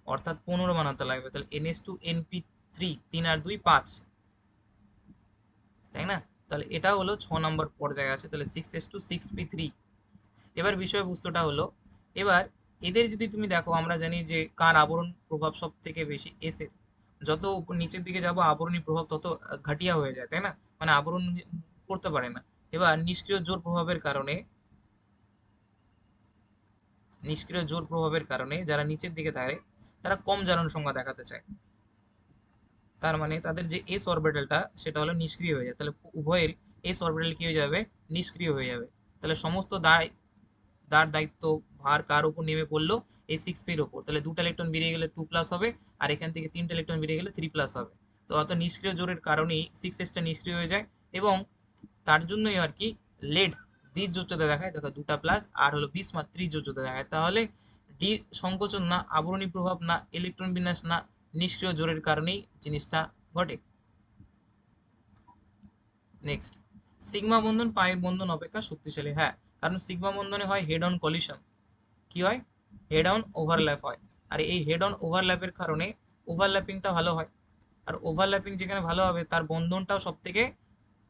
অর্থাৎ 15 বানাতে লাগবে। তাহলে NH2 NP3, 3 আর 2 5, তাই না? তাহলে এটা হলো 6 নম্বর পর্যায়ে আছে, তাহলে 6s2 6p3। এবার বিষয়বস্তুটা হলো, এবার এদের যদি তুমি দেখো, আমরা জানি যে কার আবরণ প্রভাব সব থেকে বেশি, এস এর। যত নিচের দিকে যাব আবরণী প্রভাব তত ঘাটিয়া হয়ে যায়, তাই না? মানে আবরণ করতে পারে না। এবার নিষ্ক্রিয় জোর প্রভাবের কারণে যারা নিচের দিকে থাকে তারা কম জারণ সংখ্যা দেখাতে চায়। তার মানে তাদের যে এস অরবিটালটা সেটা হলো নিষ্ক্রিয় হয়ে যায়, তাহলে উভয়ের এস অরবিটাল কি হয়ে যাবে, নিষ্ক্রিয় হয়ে যাবে। তাহলে সমস্ত দায়িত্ব ভার কার উপর নেমে পড়লো, এই 6p-র উপর। তাহলে 2টা ইলেকট্রন বেরিয়ে গেলে 2+ হবে, আর এখান থেকে 3টা ইলেকট্রন বেরিয়ে গেলে 3+ হবে। তো অত নিষ্ক্রিয় জোরের কারণেই 6s-টা নিষ্ক্রিয় হয়ে যায়, এবং তার জন্যই আর কি লেড দ্বিযোজ্যতা দেখায়, দেখো 2টা প্লাস, আর হলো বিসমাথ ত্রিযোজ্যতা দেখায়। তাহলে ডি সংকোচন না, আবরণী প্রভাব না, ইলেকট্রন বিন্যাস না, নিষ্ক্রিয় জোরের কারণেই জিনিসটা ঘটে। নেক্সট, সিগমা বন্ধন পাই বন্ধন অপেক্ষা শক্তিশালী, হ্যাঁ। কারণ সিগমা বন্ধনে হয় হেড অন কলিশন, কি হয়, হেড অন ওভারল্যাপ হয়। আর এই হেড অন ওভারল্যাপের কারণে ওভারল্যাপিংটা ভালো হয়। আর ওভারল্যাপিং যেখানে ভালো হবে তার বন্ধনটাও সব থেকে,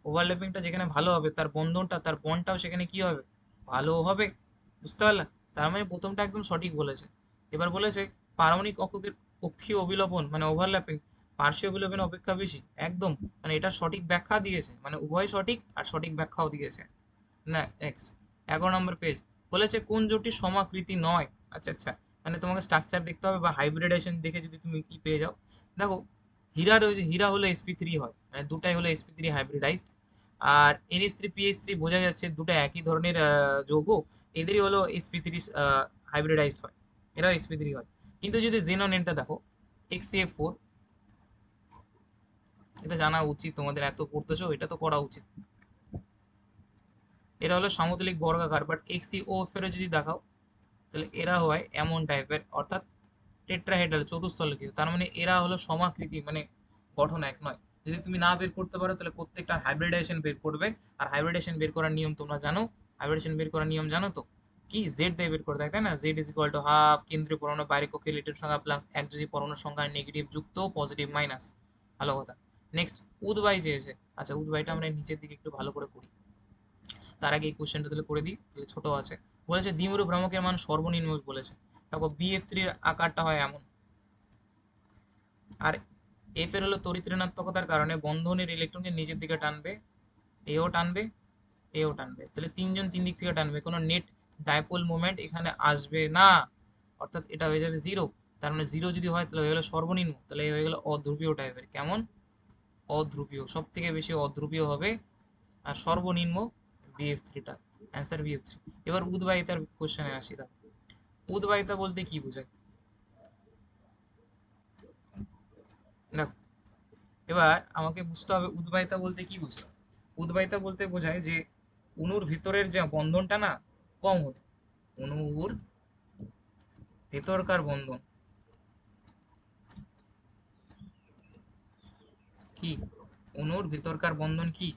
ওভারল্যাপিংটা যেখানে ভালো হবে তার বন্ধনটা, তার বন্ডটাও সেখানে কি হবে, ভালো হবে, বুঝতে পারলা? তার মানে প্রথমটা একদম সঠিক বলেছে। এবার বলেছে পারমাণবিক অক্ষের কক্ষীয় অবিলোপন মানে ওভারল্যাপিং পার্শ্বীয় অবিলোপন অপেক্ষা বেশি, একদম। মানে এটা সঠিক ব্যাখ্যা দিয়েছে, মানে উভয় সঠিক আর সঠিক ব্যাখ্যাও দিয়েছে। না নেক্সট, 11 নম্বর পেজ। বলেছে কোন জোটটি সমাকৃতি নয়। আচ্ছা আচ্ছা, মানে তোমাকে স্ট্রাকচার দেখতে হবে বা হাইব্রিডেশন দেখে যদি তুমি কি পেয়ে যাও। দেখো হীরা রয়েছে, হীরা হলো sp3 হয়, মানে দুটাই হলো sp3 হাইব্রিডাইজড। আর NH3 PH3 বোঝা যাচ্ছে দুটো একই ধরনের যৌগ, এদেরই হলো sp3 হাইব্রিডাইজড হয়, এরাও sp3 হয়। কিন্তু যদি জেনন এনটা দেখো XCF4, এটা জানা উচিত তোমাদের, এত পড়তেছো এটা তো করা উচিত। এরা হলো সামুদ্রিক বর্গাকার, বাট XCO4 এ যদি দেখাও তাহলে এরা হয় এমন টাইপের, অর্থাৎ টেট্রাহেড্রাল, চতুস্থলকীয়। তার মানে এরা হলো সমাকৃতি, মানে গঠন এক নয়। যদি তুমি না বের করতে পারো তাহলে প্রত্যেকটা হাইব্রিডাইজেশন বের করবে। আর হাইব্রিডাইজেশন বের করার নিয়ম তোমরা জানো, হাইব্রিডাইজেশন বের করার নিয়ম জানো তো, কি জেড দিয়ে বের করতে হয় তাই না, Z is equal to half কেন্দ্রীয় পরমাণু বাইরে কক্ষীয় ইলেকট্রন সংখ্যা প্লাস একযোজী পরমাণুর সংখ্যা নেগেটিভ যুক্ত পজিটিভ মাইনাস। ভালো কথা। নেক্সট উদ্বায়ী চেয়েছে। আচ্ছা উদ্বায়ীটা আমরা নিচের দিকে একটু ভালো করে করি, তার আগে এই কোশ্চেনটা তাহলে করে দিই, তাহলে ছোট আছে। বলেছে দ্বিমেরু ভ্রামকের মান সর্বনিম্ন বলেছে। দেখো BF3 এর আকারটা হয় এমন, আর এফ এর হলো তড়িৎ ঋণাত্মকতার কারণে বন্ধনের ইলেকট্রনকে নিচের দিকে টানবে, এও টানবে, এও টানবে, তাহলে তিনজন তিন দিক থেকে টানবে, কোনো নেট ডাইপোল মোমেন্ট এখানে আসবে না, অর্থাৎ এটা হয়ে যাবে জিরো। তার মানে জিরো যদি হয় তাহলে হয়ে গেলো সর্বনিম্ন, তাহলে হয়ে গেলো অধ্রুবীয় টাইপের। কেমন? অধ্রুবীয়, সব থেকে বেশি অধ্রুবীয় হবে। আর সর্বনিম্ন BF3টা, অ্যান্সার BF3। এবার উদ্বায়িতার কোশ্চেনে আসি। দেখো উদ্বায়িতা বলতে কি বোঝায়, দেখো এবার আমাকে বুঝতে হবে উদ্বায়িতা বলতে কি বোঝায়। উদ্বায়িতা বলতে বোঝায় যে অণুর ভিতরের যে বন্ধনটা না কম হতো, অণুর ভেতরকার বন্ধন কি, অণুর ভিতরকার বন্ধন কি,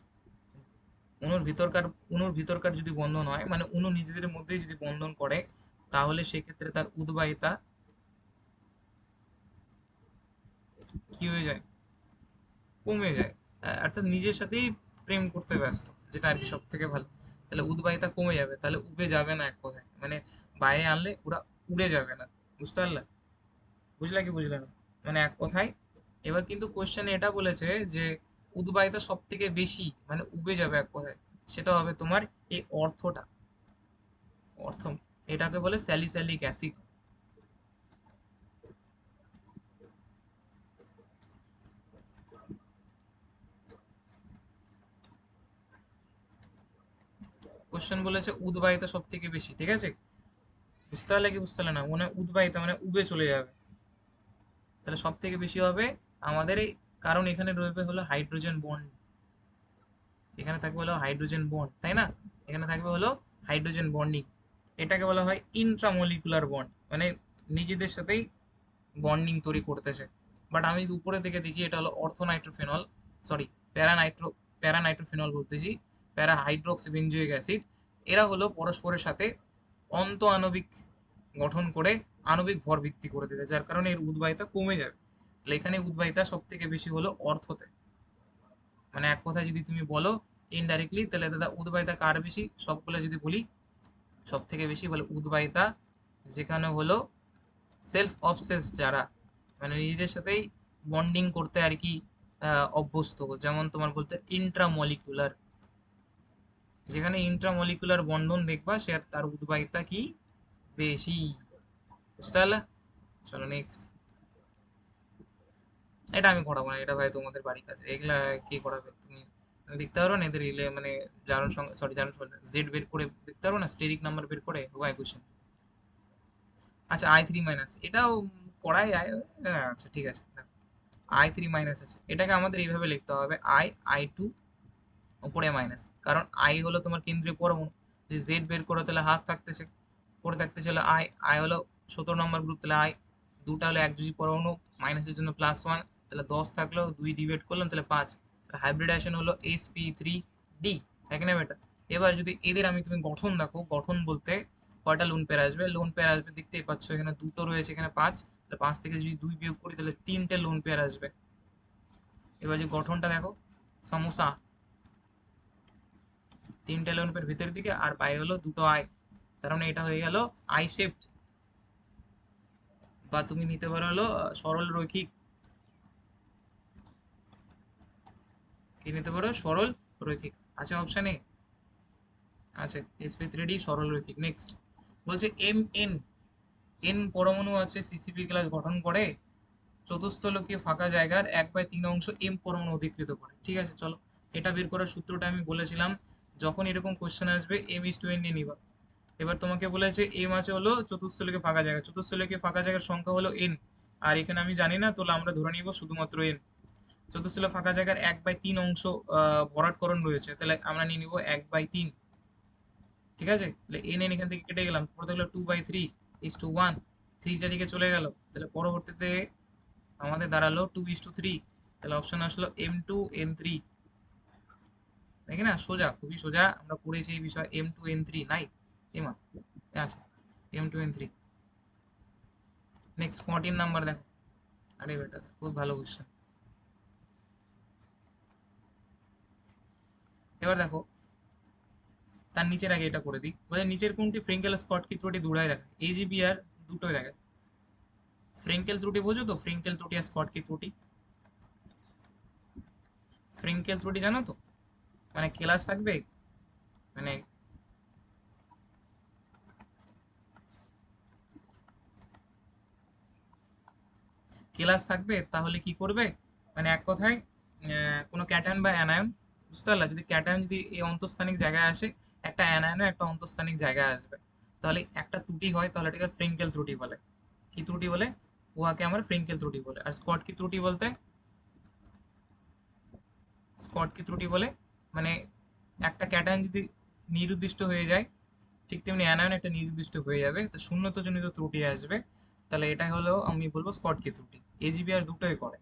অণুর ভিতরকার, অণুর ভিতরকার যদি বন্ধন হয় মানে অণু নিজেদের মধ্যে যদি বন্ধন করে, তাহলে সেক্ষেত্রে তার উদ্বায়িতা কি হয়ে যায়, কমে যায়। অর্থাৎ নিজের সাথেই প্রেম করতে ব্যস্ত, যেটা আর কি সব থেকে ভালো। তাহলে উদ্বায়িতা কমে যাবে, তাহলে উবে যাবে না এক কথায়, মানে বাইরে আনলে ওরা উড়ে যাবে না। বুঝতে পারলা? বুঝলা কি বুঝলে না, মানে এক কথায়। এবার কিন্তু কোশ্চেনে এটা বলেছে যে উদ্বায়িতা সব থেকে বেশি, মানে উবে যাবে এক কথায়, সেটা হবে তোমার এই অর্থটা, অর্থ, এটাকে বলে স্যালিসাইলিক অ্যাসিড। কোশ্চেন বলেছে উদ্বায়িতা সব থেকে বেশি, ঠিক আছে? বুঝতে পারলে কি বুঝতে পারলে না, মনে হয় উদ্বায়িতা মানে উবে চলে যাবে, তাহলে সব থেকে বেশি হবে আমাদের এই, কারণ এখানে রয়েছে হলো হাইড্রোজেন বন্ড, এখানে থাকবে হলো হাইড্রোজেন বন্ড, তাই না? এখানে থাকবে হলো হাইড্রোজেন বন্ডিং। এটাকে বলা হয় ইন্ট্রামলিকুলার বন্ড, মানে নিজেদের সাথেই বন্ডিং তৈরি করতেছে। বাট আমি উপরে থেকে দেখি এটা হলো অর্থোনাইট্রোফেনল, সরি প্যারানাইট্রো, প্যারানাইট্রোফেনল বলতেছি, প্যারা হাইড্রোক্সি বেঞ্জোইক অ্যাসিড। এরা হলো পরস্পরের সাথে অন্ত আণবিক গঠন করে আণবিক ভর বৃদ্ধি করে দেবে, যার কারণে এর উদ্বায়িতা কমে যাবে। তাহলে এখানে উদ্বায়িতা সব থেকে বেশি হলো অর্থতে, মানে এক কথা যদি তুমি বলো ইনডাইরেক্টলি, তাহলে দাদা উদ্বায়িতা কার বেশি, সবগুলো যদি বলি সব থেকে বেশি বলে উদ্বায়িতা, যেখানে হলো সেলফ অবসেস যারা, মানে নিজেদের সাথেই বন্ডিং করতে আর কি অভ্যস্ত, যেমন তোমার বলতে ইন্ট্রামলিকুলার, যেখানে ইন্ট্রামলিকুলার বন্ধন দেখবা সে তার উদ্বায়িতা কি বেশি। বুঝতে পারলে? চলো নেক্সট। এটা আমি করাবো না, এটা ভাই তোমাদের বাড়ির কাছে, এগুলা কে করাবে, তুমি দেখতে পারো না এদের রিলে মানে জারণ সংখ্যা, সরি জারণ জেড বের করে দেখতে পারো না, স্টেরিক নাম্বার বের করে হয় কোশ্চেন। আচ্ছা I3 মাইনাস, এটাও করাই আচ্ছা ঠিক আছে, I3 মাইনাস আছে, এটাকে আমাদের এইভাবে লিখতে হবে I2 উপরে মাইনাস, কারণ আই হলো তোমার কেন্দ্রীয় পরমাণু, যদি জেড বের করো তাহলে হাফ থাকতেছে, পরে থাকতেছে হলো আই, আই হলো 17 নম্বর গ্রুপ, তাহলে আই, দুটা হলো একযোজী পরমাণু, মাইনাসের জন্য +1, তাহলে 10 থাকলো, 2 ডিভাইড করলাম তাহলে 5, হাইব্রিডাইজেশন হলো sp3d, তাই না বেটা? এবার যদি এদের আমি তুমি গঠন দেখো, গঠন বলতে কয়টা লোন পেয়ার আসবে, লোন পেয়ার আসবে দেখতেই পাচ্ছ, এখানে দুটো রয়েছে, এখানে 5, তাহলে 5 থেকে যদি 2 বিয়োগ করি তাহলে 3টে লোন পেয়ার আসবে। এবার যে গঠনটা দেখো, সমস্যা, 3টে লোন পেয়ার ভিতরের দিকে আর বাইরে হলো দুটো আই, তার মানে এটা হয়ে গেল আই শেপ, বা তুমি নিতে পারো হলো সরল রৈখিক, কি নিতে পারো, সরল রৈখিক, আছে অপশানে, আছে sp3d সরল রৈখিক। নেক্সট বলছে এম এন, এন পরমাণু আছে সিসিপি ক্লাস গঠন করে চতুস্থলকীয় ফাঁকা জায়গার 1/3 অংশ এম পরমাণু অধিকৃত করে, ঠিক আছে চলো। এটা বের করার সূত্রটা আমি বলেছিলাম, যখন এরকম কোশ্চেন আসবে m/n নিয়ে নিবা। এবার তোমাকে বলেছে এম আছে হলো চতুস্থলিকে ফাঁকা জায়গা, চতুস্থলিকে ফাঁকা জায়গার সংখ্যা হলো n, আর এখানে আমি জানি না, তাহলে আমরা ধরে নিব শুধুমাত্র n। চতুস্থলে ফাঁকা জায়গার 1/3 অংশ ভরাটকরণ রয়েছে, তাহলে আমরা নিয়ে নিব 1/3। ঠিক আছে, তাহলে এন এন এখান থেকে কেটে গেলাম, পরে থাকলো 2/3:1, থ্রিটা দিকে চলে গেল, তাহলে পরবর্তীতে আমাদের দাঁড়ালো 2:3। তাহলে অপশন আসলো m2n3। দেখি না, সোজা, খুবই সোজা, আমরা পড়েছি এই বিষয় m2n3 নাই এমা আছে m2n3। নেক্সট 14 নাম্বার দেখো। আরে বেটা খুব ভালো কোশ্চেন। এবার দেখো, তার নিচের আগে এটা করে দিই, বলে নিচের কোনটি ফ্রেঙ্কেল স্কট কি ত্রুটি দুটাই দেখায়, এজিবি আর দুটোই দেখায়। ফ্রেঙ্কেল ত্রুটি বোঝো তো, ফ্রেঙ্কেল ত্রুটি আর স্কট কি ত্রুটি? ফ্রেঙ্কেল ত্রুটি জানো তো, মানে ক্লাস থাকবে, মানে ক্লাস থাকবে তাহলে কি করবে, মানে এক কথায় কোনো ক্যাটায়ন বা অ্যানায়ন, বুঝতে পারলা, যদি ক্যাটায়ন যদি এই অন্তঃস্থানিক জায়গায় আসে, একটা অ্যানায়নও একটা অন্তঃস্থানিক জায়গায় আসবে, তাহলে একটা ত্রুটি হয়, তাহলে এটাকে ফ্রেঙ্কেল ত্রুটি বলে। কি ত্রুটি বলে? উহাকে আমরা ফ্রেঙ্কেল ত্রুটি বলে। আর স্কট কি ত্রুটি বলতে, স্কট কি ত্রুটি বলে, মানে একটা ক্যাটায়ন যদি নিরুদ্দিষ্ট হয়ে যায়, ঠিক তেমনি অ্যানায়ন একটা নির্দিষ্ট হয়ে যাবে, তো শূন্যতাজনিত ত্রুটি আসবে, তাহলে এটা হলো আমি বলবো স্কটকি ত্রুটি। এজিবি আর দুটোই করে।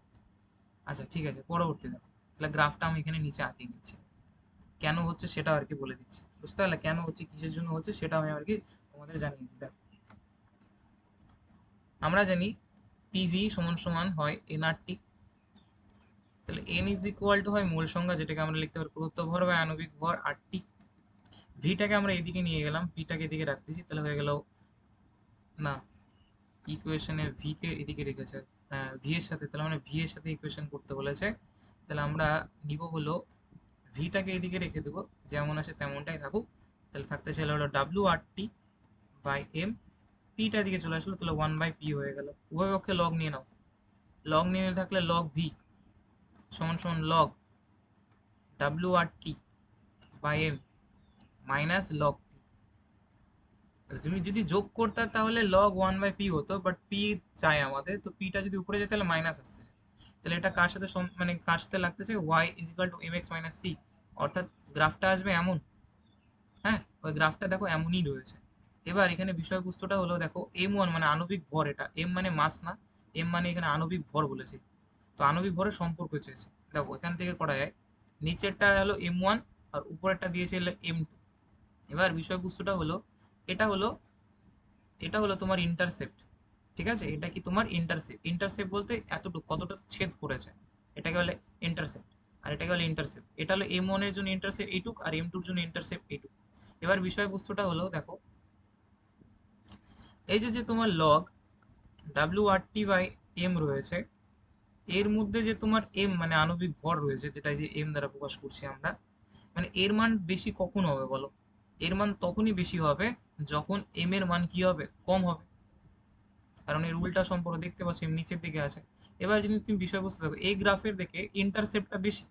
আচ্ছা ঠিক আছে, পরবর্তী দেখো, তাহলে গ্রাফটা আমি এখানে নিচে আঁকিয়ে দিচ্ছি, কেন হচ্ছে সেটাও আর কি বলে দিচ্ছি, বুঝতে পারলে কেন হচ্ছে, কিসের জন্য হচ্ছে, সেটা আমি আর কি তোমাদের জানিয়ে দিই। দেখো, আমরা জানি পিভি সমান সমান হয় এনআরটি, তাহলে এন ইজ ইকুয়াল টু হয় মূল সংখ্যা, যেটাকে আমরা লিখতে পারি প্রদত্ত ভর বা আণবিক ভর আরটি। ভিটাকে আমরা এদিকে নিয়ে গেলাম, ভিটাকে এদিকে রাখতেছি, তাহলে হয়ে গেল, না, ইকুয়েশনে ভি কে এদিকে রেখেছে, ভি এর সাথে, তাহলে মানে ভি এর সাথে ইকুয়েশন করতে বলেছে, তাহলে আমরা নিব হলো ভিটাকে এদিকে রেখে দেবো, যেমন আছে তেমনটাই থাকুক, তাহলে থাকতে চাইলে হলো W R T by M, পিটা এদিকে চলে আসলো, তাহলে 1/p হয়ে গেল। উভয় পক্ষে লগ নিয়ে নাও, লগ নিয়ে থাকলে লগ ভি সমান সমান log W R T by M minus log. তুমি যদি যোগ করতে তাহলে লগ 1/p হতো, বাট পি চাই আমাদের, তো পিটা যদি উপরে যায় তাহলে মাইনাস আসছে, তাহলে এটা কার সাথে মানে কার সাথে লাগতেছে, y is equal two mx minus c, অর্থাৎ গ্রাফটা আসবে এমন। হ্যাঁ, ওই গ্রাফটা দেখো এমনই রয়েছে। এবার এখানে বিষয়বস্তুটা হলো দেখো, m1 মানে আণবিক ভর, এটা m মানে মাস না, m মানে এখানে আণবিক ভর বলেছি, তো আণবিক ভরের সম্পর্ক চেয়েছে। দেখো এখান থেকে করা যায়, নিচেরটা হলো m1 আর উপরেরটা দিয়েছে হলো m2। এবার বিষয়বস্তুটা হলো, এটা হলো, এটা হলো তোমার ইন্টারসেপ্ট, ঠিক আছে, এটা কি তোমার ইন্টারসেপ্ট, ইন্টারসেপ্ট বলতে এতটুকু কতটা ছেদ করেছে, এটাকে বলে ইন্টারসেপ্ট। আর এটাকে বলে ইন্টারসেপ্ট, এটা হলো m1 এর জন্য ইন্টারসেপ্ট এইটুক, আর m2 এর জন্য ইন্টারসেপ্ট এইটুক। এবার বিষয়বস্তুটা হলো দেখো, এই যে যে তোমার log W R T by M রয়েছে, এর মধ্যে যে তোমার এম মানে আণবিক ভর রয়েছে, যেটা যে এম দ্বারা প্রকাশ করছি আমরা, মানে এর মান বেশি কখন হবে বলো? এর মান তখনই বেশি হবে যখন এম এর মান কি হবে, কম হবে, কারণ এর উল্টা সম্পর্ক দেখতে পাচ্ছ এম নিচের দিকে আছে। এবার যদি তুমি বিষয়বস্তু দেখো, এই গ্রাফের দেখে ইন্টারসেপ্টটা বেশি,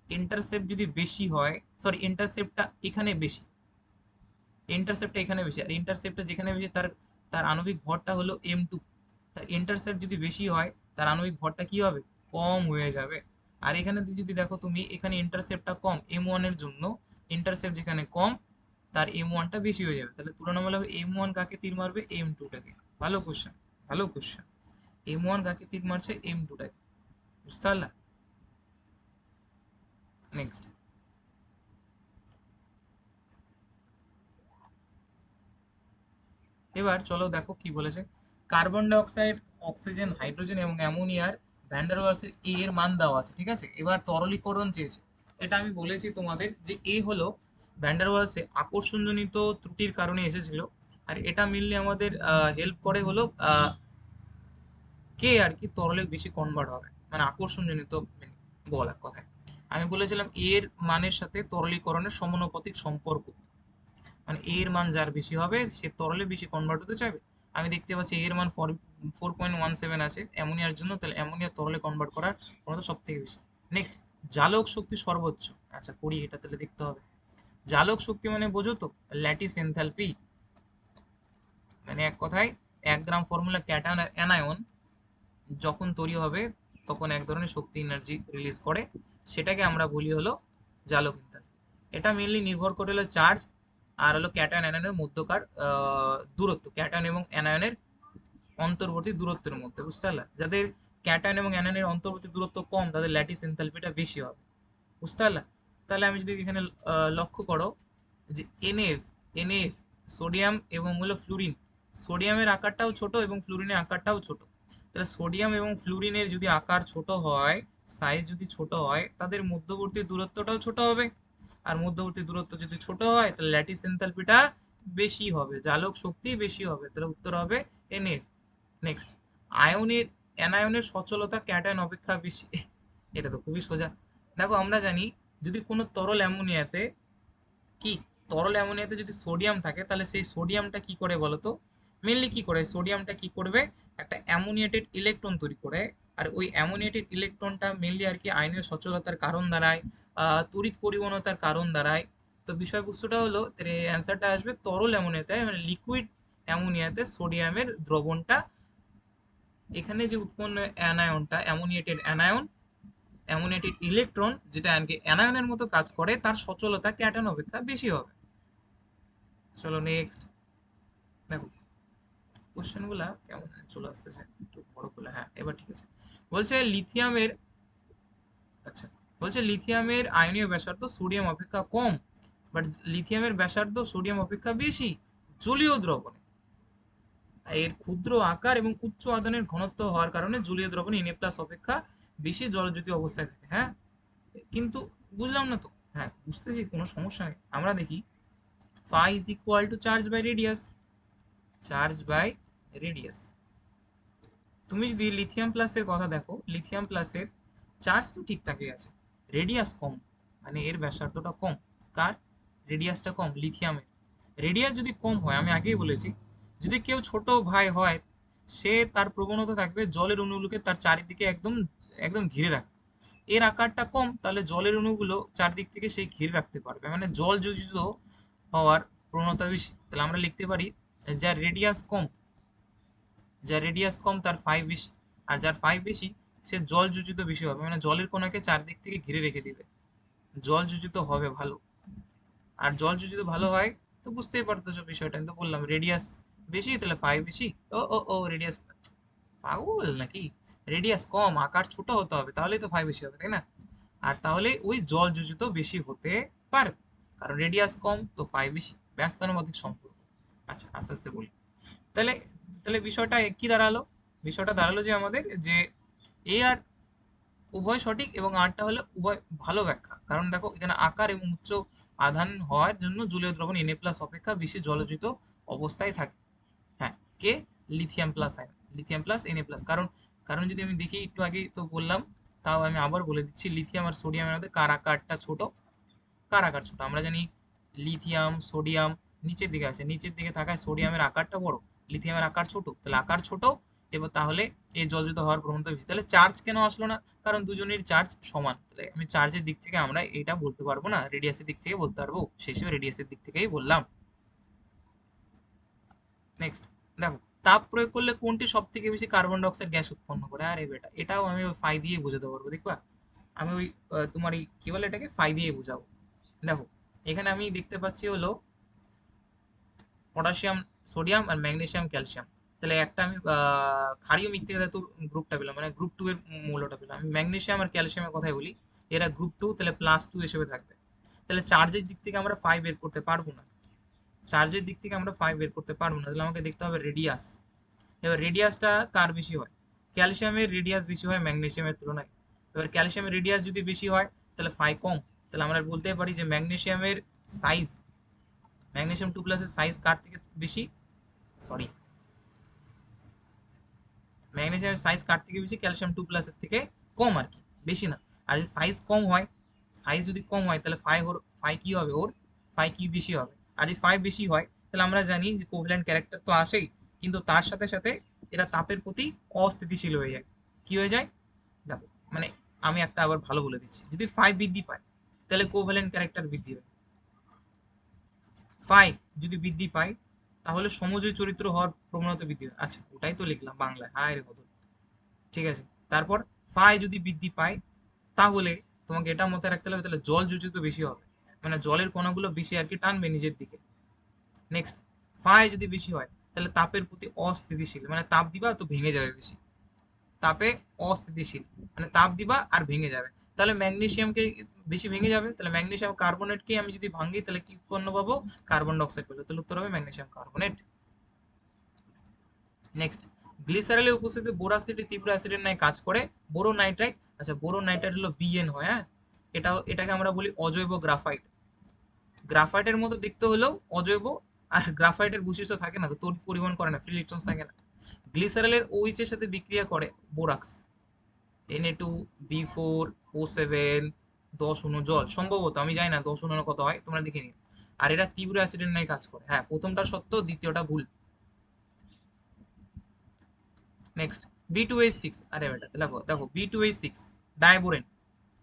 ইন্টারসেপ্ট যদি বেশি হয়, সরি ইন্টারসেপ্টটা এখানে বেশি, ইন্টারসেপ্টটা এখানে বেশি, আর ইন্টারসেপ্টটা যেখানে বেশি তার তার আণবিক ভরটা হলো m2, তার ইন্টারসেপ্ট যদি বেশি হয় তার আণবিক ভরটা কি হবে, কম হয়ে যাবে। আর এখানে যদি দেখো তুমি, এখানে ইন্টারসেপ্টটা কম m1 এর জন্য, ইন্টারসেপ্ট যেখানে কম তার m1টা বেশি হয়ে যাবে, তাহলে তুলনামূলক m1 কাকে তীর মারবে, m2টাকে। ভালো কোশ্চেন, ভালো কোশ্চেন। m1 কাকে তীর মারছে, m2টাকে, বুঝতে পারলা? নেক্সট, এবার চলো দেখো কি বলেছে, carbon die oxide, oxygen, hydrogen এবং অ্যামোনিয়ার ভ্যান ডার ওয়ালসের এ এর মান দেওয়া আছে, ঠিক আছে, এবার তরলীকরণ চেয়েছে। এটা আমি বলেছি তোমাদের যে এ হলো ভ্যান ডার ওয়ালসে আকর্ষণজনিত ত্রুটির কারণে এসেছিল, আর এটা মিললে আমাদের হেল্প করে হলো কে আর কি তরলে বেশি কনভার্ট হবে, মানে আকর্ষণজনিত বল এক কথায়। আমি বলেছিলাম এর মানের সাথে তরলীকরণের সমানুপাতিক সম্পর্ক, মানে এর মান যার বেশি হবে সে তরলে বেশি কনভার্ট হতে চাইবে। আমি দেখতে পাচ্ছি এর মান 4.17 আছে অ্যামোনিয়ার জন্য, তাহলে অ্যামোনিয়া তরলে কনভার্ট করার ক্ষমতা সব থেকে বেশি। নেক্সট, জালক শক্তি সর্বোচ্চ। আচ্ছা করি, এটা তাহলে দেখতে হবে। জালক শক্তি মানে বোঝো তো, ল্যাটিস এনথালপি। মানে এক কথায় 1 গ্রাম ফর্মুলা ক্যাটায়ন আর অ্যানায়ন যখন তৈরি হবে তখন এক ধরনের শক্তি এনার্জি রিলিজ করে, সেটাকে আমরা বলি হলো জালক এনথালপি। এটা মেনলি নির্ভর করে হলো চার্জ আর হলো ক্যাটায়ন অ্যানায়নের মধ্যকার দূরত্ব, ক্যাটায়ন এবং অ্যানায়নের অন্তর্বর্তী দূরত্বের মধ্যে, বুঝতে পারলে? যাদের ক্যাটায়ন এবং অ্যানায়নের অন্তর্বর্তী দূরত্ব কম তাদের ল্যাটিস এনথালপিটা বেশি হবে, বুঝতে পারলে? তাহলে আমি যদি এখানে লক্ষ্য করো যে এনএফ, এনএফ সোডিয়াম এবং হলো ফ্লুরিন, সোডিয়ামের আকারটাও ছোট এবং ফ্লুরিনের আকারটাও ছোট। তাহলে সোডিয়াম এবং ফ্লুরিনের যদি আকার ছোট হয়, সাইজ যদি ছোট হয়, তাদের মধ্যবর্তী দূরত্বটাও ছোট হবে। আর মধ্যবর্তী দূরত্ব যদি ছোট হয় তাহলে ল্যাটিস এনথালপিটা বেশি হবে, জালক শক্তি বেশি হবে। তাহলে উত্তর হবে এনএফ। নেক্সট, আয়নের অ্যানায়নের সচলতা ক্যাটায়ন অপেক্ষা বেশি। এটা তো খুবই সোজা। দেখো আমরা জানি যদি কোনো তরল অ্যামোনিয়াতে কি, তরল অ্যামোনিয়াতে যদি সোডিয়াম থাকে তাহলে সেই সোডিয়ামটা কি করে বলতো, মেনলি কি করে সোডিয়ামটা কি করবে, একটা অ্যামোনিয়েটেড ইলেকট্রন তৈরি করে। আর ওই অ্যামোনিয়েটেড ইলেকট্রনটা মেনলি আর কি আয়নীয় সচলতার কারণ দাঁড়ায়, তড়িৎ পরিবহনতার কারণ দাঁড়ায়। তো বিষয়বস্তুটা হলো অ্যান্সারটা আসবে তরল অ্যামোনিয়াতে, মানে লিকুইড অ্যামোনিয়াতে সোডিয়ামের দ্রবণটা, এখানে যে উৎপন্ন অ্যানায়নটা অ্যামোনিয়েটেড অ্যানায়ন, অ্যামোনিয়েটেড ইলেকট্রন যেটা আর কি অ্যানায়নের মতো কাজ করে, তার সচলতা ক্যাটায়ন অপেক্ষা বেশি হবে। চলো নেক্সট। দেখো কোশ্চেন গুলা কেমন চলে আসতেছে, একটু বড় করলে, হ্যাঁ এবার ঠিক আছে। বলছে লিথিয়ামের, আচ্ছা, বলছে লিথিয়ামের আয়নীয় ব্যাসার্ধ সোডিয়াম অপেক্ষা কম, বাট লিথিয়ামের ব্যাসার্ধ সোডিয়াম অপেক্ষা বেশি জলীয় দ্রবণে। এর ক্ষুদ্র আকার এবং উচ্চ আয়তনের ঘনত্ব হওয়ার কারণে জলীয় দ্রবণে Na প্লাস অপেক্ষা বেশি জলযুতি অবস্থায় থাকে। হ্যাঁ, কিন্তু বুঝলাম না তো। হ্যাঁ বুঝতেছি, কোনো সমস্যা নেই। আমরা দেখি phi is equal to charge by radius, charge by radius. তুমি যদি লিথিয়াম প্লাসের কথা দেখো, লিথিয়াম প্লাসের চার্জ তো ঠিকঠাকই আছে, রেডিয়াস কম, মানে এর ব্যাসার্ধটা কম। কার? রেডিয়াসটা কম লিথিয়ামের। রেডিয়াস যদি কম হয়, আমি আগেই বলেছি, যদি কেউ ছোট ভাই হয়, সে তার প্রবণতা থাকবে জলের অণুগুলোকে তার চারিদিকে একদম একদম ঘিরে রাখে। এর আকারটা কম, তাহলে জলের অণুগুলো চারদিক থেকে সে ঘিরে রাখতে পারবে, মানে জল যোজিত হওয়ার প্রবণতা বেশি। তাহলে আমরা লিখতে পারি যার রেডিয়াস কম, যার রেডিয়াস কম তার ফাই বেশি। আর যার ফাই বেশি সে জল যুজিত বেশি হবে, মানে জলের কণাকে চারদিক থেকে ঘিরে রেখে দিবে, জল যুজিত হবে ভালো। আর জল যুজিত ভালো হয় তো বুঝতেই পারতেছো বিষয়টা, আমি তো বললাম রেডিয়াস বেশি তাহলে ফাই বেশি। ও ও ও রেডিয়াস, পাগল নাকি? রেডিয়াস কম আকার ছোট হতে হবে তাহলেই তো ফাই বেশি হবে, তাই না? আর তাহলে ওই জল যুজিত বেশি হতে পারবে, কারণ রেডিয়াস কম তো ফাই বেশি, ব্যস্তানুপাতিক সম্পর্ক। আচ্ছা আস্তে আস্তে বলি। তাহলে তাহলে বিষয়টা কি দাঁড়ালো, বিষয়টা দাঁড়ালো যে আমাদের যে এ আর উভয় সঠিক এবং আরটা হলো উভয় ভালো ব্যাখ্যা। কারণ দেখো এখানে আকার এবং উচ্চ আধান হওয়ার জন্য জলীয় দ্রবণ Na প্লাস অপেক্ষা বেশি জলযুত অবস্থায় থাকে। হ্যাঁ, কে? Lithium plus ion, lithium plus Na plus. কারণ কারণ যদি আমি দেখি, একটু আগেই তো বললাম, তাও আমি আবার বলে দিচ্ছি, লিথিয়াম আর সোডিয়ামের মধ্যে কার আকারটা ছোট, কার আকার ছোট? আমরা জানি লিথিয়াম সোডিয়াম নিচের দিকে আছে, নিচের দিকে থাকায় সোডিয়ামের আকারটা বড়, লিথিয়ামের আকার ছোট। তাহলে আকার ছোট এবার তাহলে এই জলযুত হওয়ার প্রবণতা বেশি। তাহলে চার্জ কেন আসলো না? কারণ দুজনের চার্জ সমান। তাহলে আমি চার্জের দিক থেকে আমরা এটা বলতে পারবো না, রেডিয়াসের দিক থেকে বলতে পারবো, সেই হিসেবে রেডিয়াসের দিক থেকেই বললাম। নেক্সট, দেখো তাপ প্রয়োগ করলে কোনটি সব থেকে বেশি কার্বন ডাইঅক্সাইড গ্যাস উৎপন্ন করে? আরে বেটা, এটাও আমি ওই ফাই দিয়ে বোঝাতে পারবো, দেখবা? আমি ওই তোমার এই কি বলে এটাকে, ফাই দিয়ে বোঝাবো। দেখো এখানে আমি দেখতে পাচ্ছি হলো পটাশিয়াম, সোডিয়াম আর ম্যাগনেসিয়াম ক্যালসিয়াম। তাহলে একটা আমি ক্ষারীয় মৃত্তিকা ধাতুর গ্রুপটা পেলাম, মানে গ্রুপ টু এর মৌলটা পেলাম। আমি ম্যাগনেসিয়াম আর ক্যালসিয়ামের কথাই বলি, এরা গ্রুপ টু, তাহলে প্লাস টু হিসেবে থাকবে। তাহলে চার্জের দিক থেকে আমরা ফাইভ বের করতে পারবো না, চার্জের দিক থেকে আমরা ফাইভ বের করতে পারবো না। তাহলে আমাকে দেখতে হবে রেডিয়াস। এবার রেডিয়াসটা কার বেশি হয়? ক্যালসিয়ামের রেডিয়াস বেশি হয় ম্যাগনেসিয়ামের তুলনায়। এবার ক্যালসিয়ামের রেডিয়াস যদি বেশি হয় তাহলে ফাই কম। তাহলে আমরা বলতে পারি যে ম্যাগনেসিয়ামের সাইজ, ম্যাগনেসিয়াম টু প্লাসের সাইজ কার থেকে বেশি, সরি, ম্যাগনেসিয়ামের সাইজ কার থেকে বেশি, ক্যালসিয়াম টু প্লাসের থেকে কম আর কি, বেশি না। আর যদি সাইজ কম হয়, সাইজ যদি কম হয় তাহলে ফাই কি হবে ওর, ফাই কি বেশি হবে। আর যদি ফাই বেশি হয় তাহলে আমরা জানি যে কোভ্যালেন্ট ক্যারেক্টার তো আসেই, কিন্তু তার সাথে সাথে এরা তাপের প্রতি অস্থিতিশীল হয়ে যায়। কি হয়ে যায়? দেখো মানে আমি একটা আবার ভালো বলে দিচ্ছি, যদি 5 বৃদ্ধি পায় তাহলে কোভ্যালেন্ট ক্যারেক্টার বৃদ্ধি হবে। 5 যদি বৃদ্ধি পায় তাহলে সমজয়ী চরিত্র হওয়ার প্রবণতা বৃদ্ধি হয়। আচ্ছা, ওটাই তো লিখলাম বাংলায়, হায় রে কত। ঠিক আছে, তারপর 5 যদি বৃদ্ধি পায় তাহলে তোমাকে এটা মাথায় রাখতে হবে, তাহলে জল যোজিত বেশি হবে, মানে জলের কণাগুলো বেশি আর কি টানবে নিজের দিকে। নেক্সট, 5 যদি বেশি হয় তাহলে তাপের প্রতি অস্থিতিশীল, মানে তাপ দিবা তো ভেঙে যাবে বেশি, তাপে অস্থিতিশীল মানে তাপ দিবা আর ভেঙে যাবে। তাহলে ম্যাগনেসিয়ামকে বেশি ভেঙে যাবে, তাহলে ম্যাগনেসিয়াম কার্বনেটকে আমি যদি ভাঙি তাহলে কি উৎপন্ন পাবো, কার্বন ডাইঅক্সাইড পেলো, তাহলে উত্তর হবে ম্যাগনেসিয়াম কার্বনেট। নেক্সট, গ্লিসারলের উপস্থিতিতে বোরাক্স একটি তীব্র অ্যাসিডের ন্যায় কাজ করে। বোরো নাইট্রাইট, আচ্ছা বোরো নাইট্রাইট হলো বিএন হয়, হ্যাঁ, এটাকে আমরা বলি অজৈব গ্রাফাইট। গ্রাফাইটের মতো দেখতে হলেও অজৈব, আর গ্রাফাইটের বৈশিষ্ট্য থাকে না তো, তড়িৎ পরিবহন করে না, ফ্রি ইলেকট্রন থাকে না। গ্লিসারলের OH এর সাথে বিক্রিয়া করে বোরাক্স, Na2B4O7, 10 জল, সম্ভবত আমি জানি না 10 কত হয়, তোমরা দেখে নিও। আর এরা তীব্র অ্যাসিডের ন্যায় কাজ করে, হ্যাঁ প্রথমটা সত্য, দ্বিতীয়টা ভুল। নেক্সট, B2H6, আরে বেটা দেখো দেখো B2H6 ডাইবোরেন,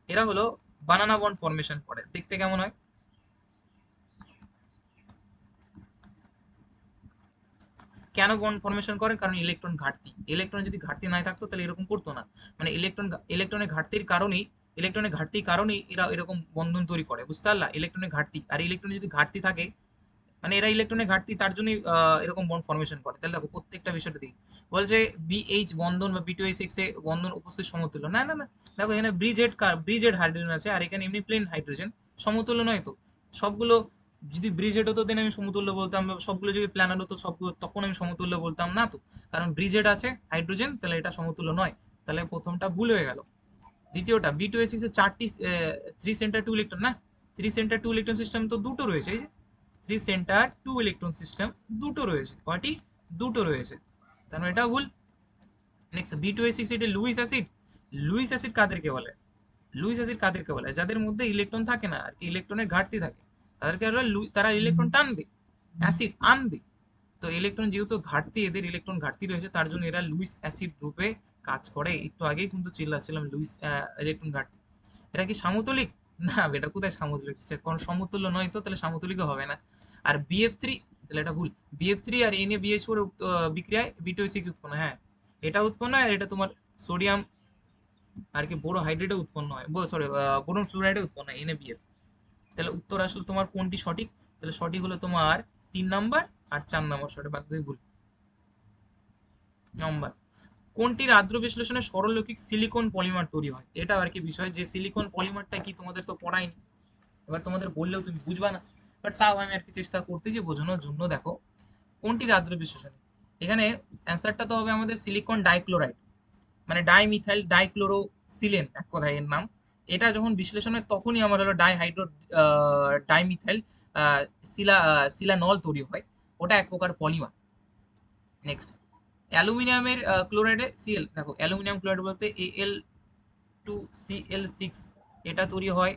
এরা হলো বানানা বন্ড ফর্মেশন করে, দেখতে কেমন হয়? কেন বন্ড ফর্মেশন করে? কারণ ইলেকট্রন ঘাটতি, ইলেকট্রন যদি ঘাটতি না থাকতো তাহলে এরকম করতো না, মানে ইলেকট্রনের ঘাটতির কারণেই এরা এরকম বন্ধন তৈরি করে, বুঝতে পারলা? ইলেকট্রনের ঘাটতি, আর ইলেকট্রনের যদি ঘাটতি থাকে, মানে এরা ইলেকট্রনের ঘাটতি তার জন্যই এরকম বন্ড ফর্মেশন করে। তাহলে দেখো প্রত্যেকটা বিষয়টা দিই, বলছে BH বন্ধন বা B2H6 এ বন্ধন উপস্থিত সমতুল্য, না না না, দেখো এখানে ব্রিজেড হাইড্রোজেন আছে আর এখানে এমনি প্লেন হাইড্রোজেন, সমতুল্য নয় তো। সবগুলো যদি ব্রিজেড হতো দেন আমি সমতুল্য বলতাম, বা সবগুলো যদি প্ল্যানার হতো সবগুলো তখন আমি সমতুল্য বলতাম না তো, কারণ ব্রিজেড আছে হাইড্রোজেন, তাহলে এটা সমতুল্য নয়। তাহলে প্রথমটা ভুল হয়ে গেল। দ্বিতীয়টা, B2H6 এর চারটি 3 সেন্টার 2 ইলেকট্রন, না 3 সেন্টার 2 ইলেকট্রন সিস্টেম তো দুটো রয়েছে, এই যে 3 সেন্টার 2 ইলেকট্রন সিস্টেম দুটো রয়েছে, কয়টি? দুটো রয়েছে, তার মানে এটা ভুল। নেক্সট, B2H6 এটা লুইস অ্যাসিড, লুইস অ্যাসিড কাদেরকে বলে? লুইস অ্যাসিড কাদেরকে বলে? যাদের মধ্যে ইলেকট্রন থাকে না আর কি, ইলেকট্রনের ঘাটতি থাকে, তাদেরকে বলে তারা ইলেকট্রন টানবে, অ্যাসিড আনবে। তো ইলেকট্রন যেহেতু ঘাটতি, এদের ইলেকট্রন ঘাটতি রয়েছে, তার জন্য এরা লুইস অ্যাসিড রূপে কাজ করে। একটু আগেই কিন্তু চিল্লাচ্ছিলাম লুইস ইলেকট্রন ঘাটতি। এটা কি সামতুলিক? না, এটা কোথায় সামতুলিক হচ্ছে, কোন সমতুল্য নয় তো, তাহলে সামতুলিক হবে না। আর BF3, তাহলে এটা ভুল। BF3 আর NaBH4 বিক্রিয়ায় B2H6 উৎপন্ন, হ্যাঁ এটা উৎপন্ন হয়, আর এটা তোমার সোডিয়াম আর কি বোরো হাইড্রেটে উৎপন্ন হয়, সরি বোরন ফ্লুরাইডে উৎপন্ন হয়, NaBF। তাহলে উত্তর আসলে তোমার কোনটি সঠিক? তাহলে সঠিক হলো তোমার 3 নাম্বার আর 4 নাম্বার, সঠিক, বাদ দিয়ে ভুল। নম্বর, কোনটির আদ্র বিশ্লেষণে সরলরৈখিক সিলিকন পলিমার তৈরি হয়? এটা আর কি বিষয়, যে সিলিকন পলিমারটা কি তোমাদের তো পড়ায়নি, এবার তোমাদের বললেও তুমি বুঝবা না, বাট তাও আমি আর কি চেষ্টা করতেছি বোঝানোর জন্য। দেখো, কোনটির আদ্র বিশ্লেষণে, এখানে অ্যান্সারটা তো হবে আমাদের সিলিকন ডাইক্লোরাইড, মানে ডাইমিথাইল ডাইক্লোরোসিলেন এক কথায় এর নাম। এটা যখন বিশ্লেষণ হয় তখনই আমার হলো ডাইহাইড্রো ডাইমিথাইল সিলা সিলানল তৈরি হয়, ওটা এক প্রকার পলিমার। নেক্সট, অ্যালুমিনিয়ামের ক্লোরাইডে সিএল, দেখো অ্যালুমিনিয়াম ক্লোরাইড বলতে Al2Cl6, এটা তৈরি হয়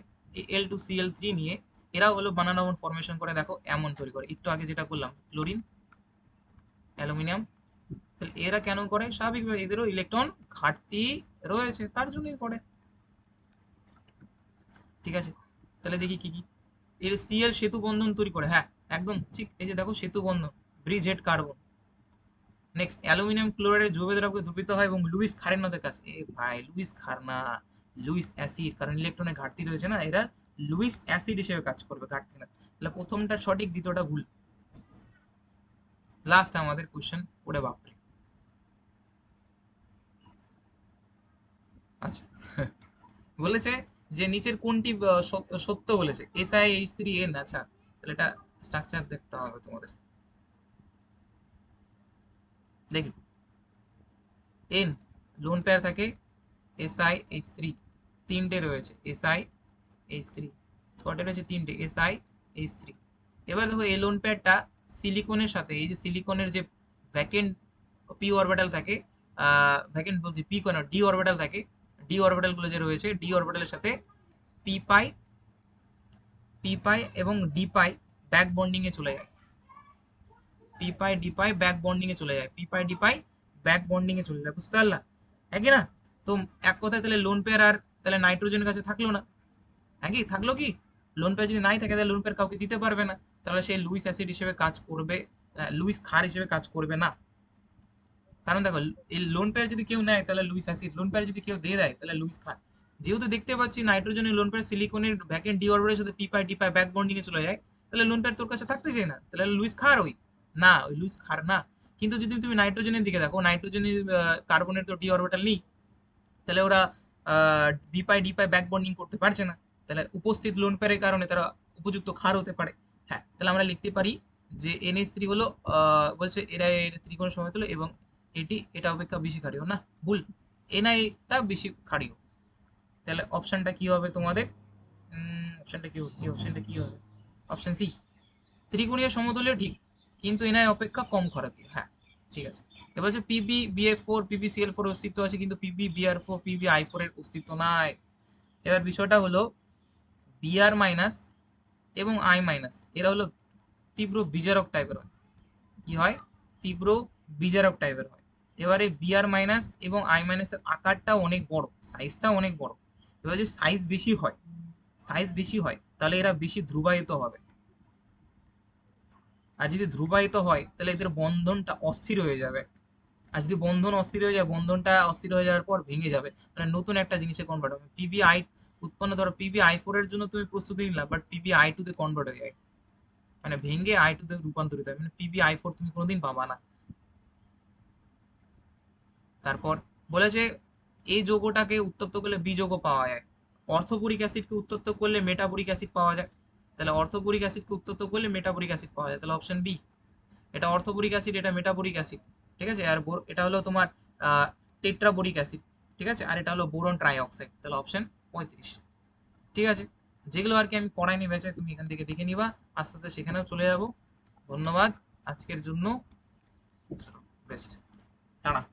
Al2Cl3 নিয়ে। এরাও হলো বানানা বন্ড ফর্মেশন করে, দেখো এমন তৈরি করে, একটু আগে যেটা করলাম ক্লোরিন অ্যালুমিনিয়াম। তাহলে এরা কেন করে? স্বাভাবিকভাবে এদেরও ইলেকট্রন ঘাটতি রয়েছে, তার জন্যই করে। ঠিক আছে, তাহলে দেখি কি কি। এর Cl সেতু বন্ধন তৈরি করে, হ্যাঁ একদম ঠিক, এই যে দেখো সেতু বন্ধন, bridge head carbon. Next, aluminium ক্লোরাইডের জৈব দ্রাবকে দ্রবীভূত হয় এবং লুইস খারের কাছে, এ ভাই লুইস খার না, লুইস অ্যাসিড, কারণ ইলেকট্রনের ঘাটতি রয়েছে না, এরা লুইস অ্যাসিড হিসেবে কাজ করবে, ঘাটতি না। তাহলে প্রথমটা সঠিক, দ্বিতীয়টা ভুল। লাস্ট আমাদের কোশ্চেন, ওরে বাপরে। আচ্ছা, বলেছে যে নিচের কোনটি সত্য বলেছে, SiH3N, আচ্ছা তাহলে এটা স্ট্রাকচার দেখতে হবে তোমাদের, দেখি। এন লোন পেয়ার থাকে, SiH3 তিনটে রয়েছে, SiH3 কটা রয়েছে? তিনটে, SiH3। এবার দেখো এই লোন পেয়ারটা সিলিকনের সাথে, এই যে সিলিকনের যে ভ্যাকেন্ট পি অরবিটাল থাকে, ভ্যাকেন্ট বলছি পি কেন, ডি অরবিটাল থাকে, ডি অরবিটাল গুলো যে রয়েছে, ডি অরবিটালের সাথে পি পাই, পি পাই এবং ডি পাই ব্যাক বন্ডিং এ চলে যায়, পি পাই ডি পাই ব্যাক বন্ডিং এ চলে যায়, পি পাই ডি পাই ব্যাক বন্ডিং এ চলে যায়, বুঝতে পারলা? একই না? তো এক কথায় তাহলে লোন পেয়ার আর তাহলে নাইট্রোজেনের কাছে থাকলো না। হ্যাঁ কি থাকলো কি? লোন পেয়ার যদি নাই থাকে তাহলে লোন পেয়ার কাউকে দিতে পারবে না, তাহলে সে লুইস অ্যাসিড হিসেবে কাজ করবে, লুইস ক্ষার হিসেবে কাজ করবে না। কারণ দেখো, এই লোন পেয়ার যদি কেউ নেয় তাহলে লুইস অ্যাসিড, লোন পেয়ার যদি কেউ দিয়ে দেয় তাহলে লুইস ক্ষার। যেহেতু দেখতে পাচ্ছি নাইট্রোজেনের লোন পেয়ার সিলিকনের ভ্যাকেন্ট ডি অরবিটালের সাথে পি পাই ডি পাই ব্যাক বন্ডিং এ চলে যায়, তাহলে লোন পেয়ার তোর কাছে থাকতে চাই না, তাহলে লুইস ক্ষার ওই না, ওই লুইস ক্ষার না। কিন্তু যদি তুমি নাইট্রোজেনের দিকে দেখো, নাইট্রোজেনের কার্বনের তো ডি অরবিটাল নেই, তাহলে ওরা ডি পাই ডি পাই ব্যাক বন্ডিং করতে পারছে না, তাহলে উপস্থিত লোন পেয়ারের কারণে তারা উপযুক্ত ক্ষার হতে পারে। হ্যাঁ, তাহলে আমরা লিখতে পারি যে NH3 হলো বলছে এরা এর ত্রিকোণ সমতুল্য এবং এটা অপেক্ষা বেশি ক্ষারীয় না, ভুল, NI টা বেশি ক্ষারীয়। তাহলে অপশনটা কি হবে তোমাদের? অপশনটা কি হবে? অপশন সি, ত্রিকোণীয় সমতুল্য ঠিক, কিন্তু NI অপেক্ষা কম ক্ষারকীয়। হ্যাঁ, ঠিক আছে। এবার হচ্ছে PbBF4 PbCl4 এর অস্তিত্ব আছে, কিন্তু PbBr4 PbI4 এর অস্তিত্ব নাই। এবার বিষয়টা হলো Br মাইনাস এবং I মাইনাস এরা হলো তীব্র বিজারক টাইপের হয়। কি হয়? তীব্র বিজারক টাইপের হয়। এবারে Br মাইনাস এবং I মাইনাসের আকারটা অনেক বড়, সাইজটা অনেক বড়। এবার যদি সাইজ বেশি হয় তাহলে এরা বেশি ধ্রুবায়িত হবে, আর যদি ধ্রুবায়িত হয় তাহলে এদের বন্ধনটা অস্থির হয়ে যাবে, আর যদি বন্ধন অস্থির হয়ে যায়, বন্ধনটা অস্থির হয়ে যাওয়ার পর ভেঙে যাবে, মানে নতুন একটা জিনিসে কনভার্ট হবে। পিবিআই উৎপন্ন, ধরো PbI4 এর জন্য তুমি প্রস্তুতি নিলা, বাট PbI2 তে কনভার্ট হয়ে যায়, মানে ভেঙে I2 তে রূপান্তরিত হয়, মানে PbI4 তুমি কোনোদিন পাবা না। তারপর বলেছে এই যৌগটাকে উত্তপ্ত করলে বি যৌগ পাওয়া যায়, অর্থোবোরিক অ্যাসিডকে উত্তপ্ত করলে মেটাবোরিক অ্যাসিড পাওয়া যায়, তাহলে অর্থোবোরিক অ্যাসিডকে উত্তপ্ত করলে মেটাবোরিক অ্যাসিড পাওয়া যায়, তাহলে অপশন বি। এটা অর্থোবোরিক অ্যাসিড, এটা মেটাবোরিক অ্যাসিড, ঠিক আছে। আর এটা হলো তোমার টেট্রাবোরিক অ্যাসিড, ঠিক আছে, আর এটা হলো বোরন ট্রাই অক্সাইড, তাহলে অপশন 35। ঠিক আছে, যেগুলো আর কি আমি পড়াইনি ব্যাচে, তুমি এখান থেকে দেখে নিবা, আস্তে আস্তে সেখানেও চলে যাব। ধন্যবাদ আজকের জন্য, বেস্ট, টাটা।